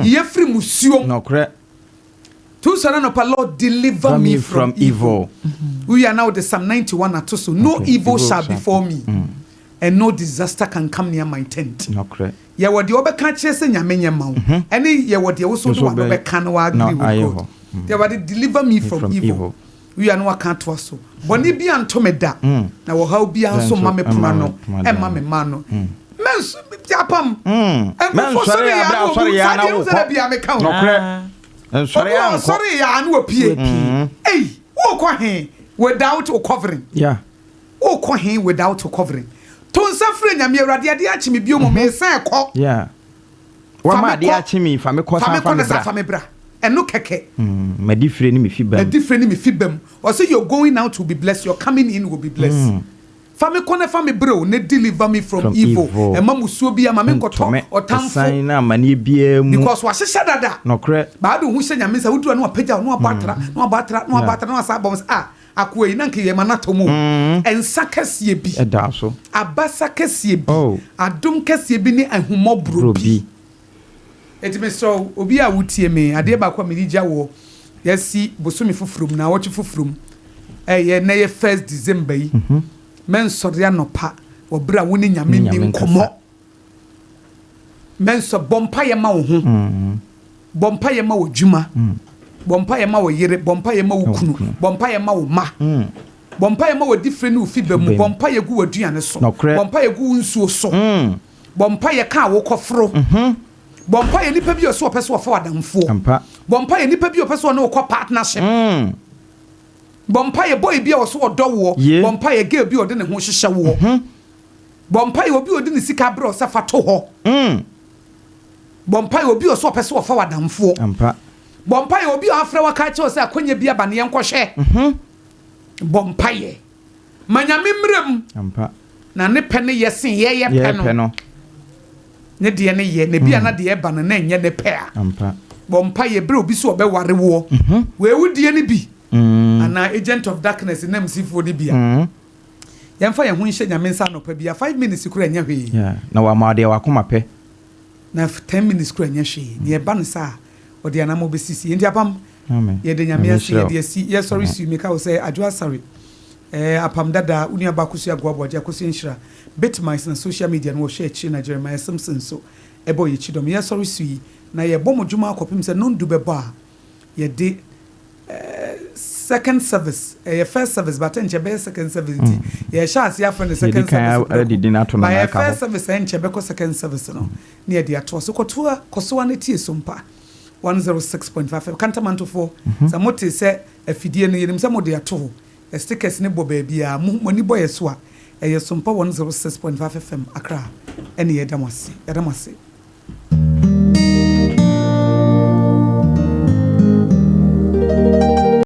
Ye free musuom. No kre. To surrender, Lord, deliver me from evil. We are now the Psalm 91 at so no evil shall befall me, and no disaster can come near my tent. No correct. Yeah, what the other catches in Yamenya Mount, and ye what the also do what can agree with God. They were deliver me from evil. We are no account to us so. Boni bi antomeda. Na wo how bi anso mame prano e mame mano. Mens apam. And sorry ya na wo bi ameka. No credit. Sorry ya na wo pie. Hey, wo kwa he without a covering. Yeah. Wo kwa he without a covering. Ton safre nyame awrade ade achi me bio mo me san ekọ. Yeah. Wa ma ade achi me fa me ko san fa me bra. Eno keke. Me different ni me fibam. Me different ni me fibam. Or say you're going out will be blessed, you're coming in will be blessed. Fami kone fami bro, ne deliver me from evil. E ma musuo bia ma me nkoto o tamfo. Sign na mani bia mu. Because wa hyehyɛ dada. No kre. Ba do hu hye nyame sa wudu na opagya no abatra, no abatra no asa bombs akoa yi na nke ye ma na tomo. Ensa kɛseɛ bi. E da so. Abasa kɛseɛ bi. Adom kɛseɛ bi ne ahumɔbro bi. Eti me so obi a wutie me ade ba kwa me digya wo yesi bosomi fufurum na wochi fufurum ye na ye 1st December yi men sori anopa obra woni nyame ndi nkomo men so bompa ye ma wo ho bompa ye ma wo djuma bompa ye ma wo yire bompa ye ma wo kunu bompa ye ma wo ma bompa ye ma wo different u fibam bompa ye gu waduane so bompa ye gu nsuo so bompa ye ka wo kofro bompa ye nipa bi oso opeso ofa wadamfo bompa ye nipa bi opeso na okọ partnership bompa ye boy bi oso odowo bompa ye girl bi ode ne ho hyehye wo bompa ye obi ode ne sika bro se fato ho bompa ye obi oso opeso ofa wadamfo bompa ye obi afra waka che se akonya bi aba ne yenkohwe bompa ye manyame mrem na ne pene yesen ye peno ne de ne ye ne bia na de eba no na enye ne pe a bompa ye bre obi so obeware wo we wudie ne bi ana agent of darkness na msifo de bia yemfa ye ho nhye nyame nsa no pa bia 5 minutes kura nya hwe na wa ma de wa koma pe na 10 minutes kura nya hwe ne eba no sa ode ana mo besisi enti apam ye de nyame ase ye de si ye sorry su me ka wo say adwoa sorry APAM DADAA uni AKOSUA ABOAGYE AKOSUA nshira BITMISE na social media no share chi na Jeremiah Simpson so ebo ye chidom ye sorry sui na ye bom djuma akopim se no ndu bebo a ye de second service first service but enche be second service ye sha ase afre the second service by first service enche be ko second service no na ye de ato so kotoa kosoa na tie SOMPA 106.5 kantamanto for samote se afidie no yenim se mo de ato stickers ne bo baabia moni boy so a SOMPA 106.5 FM Accra ene yedamase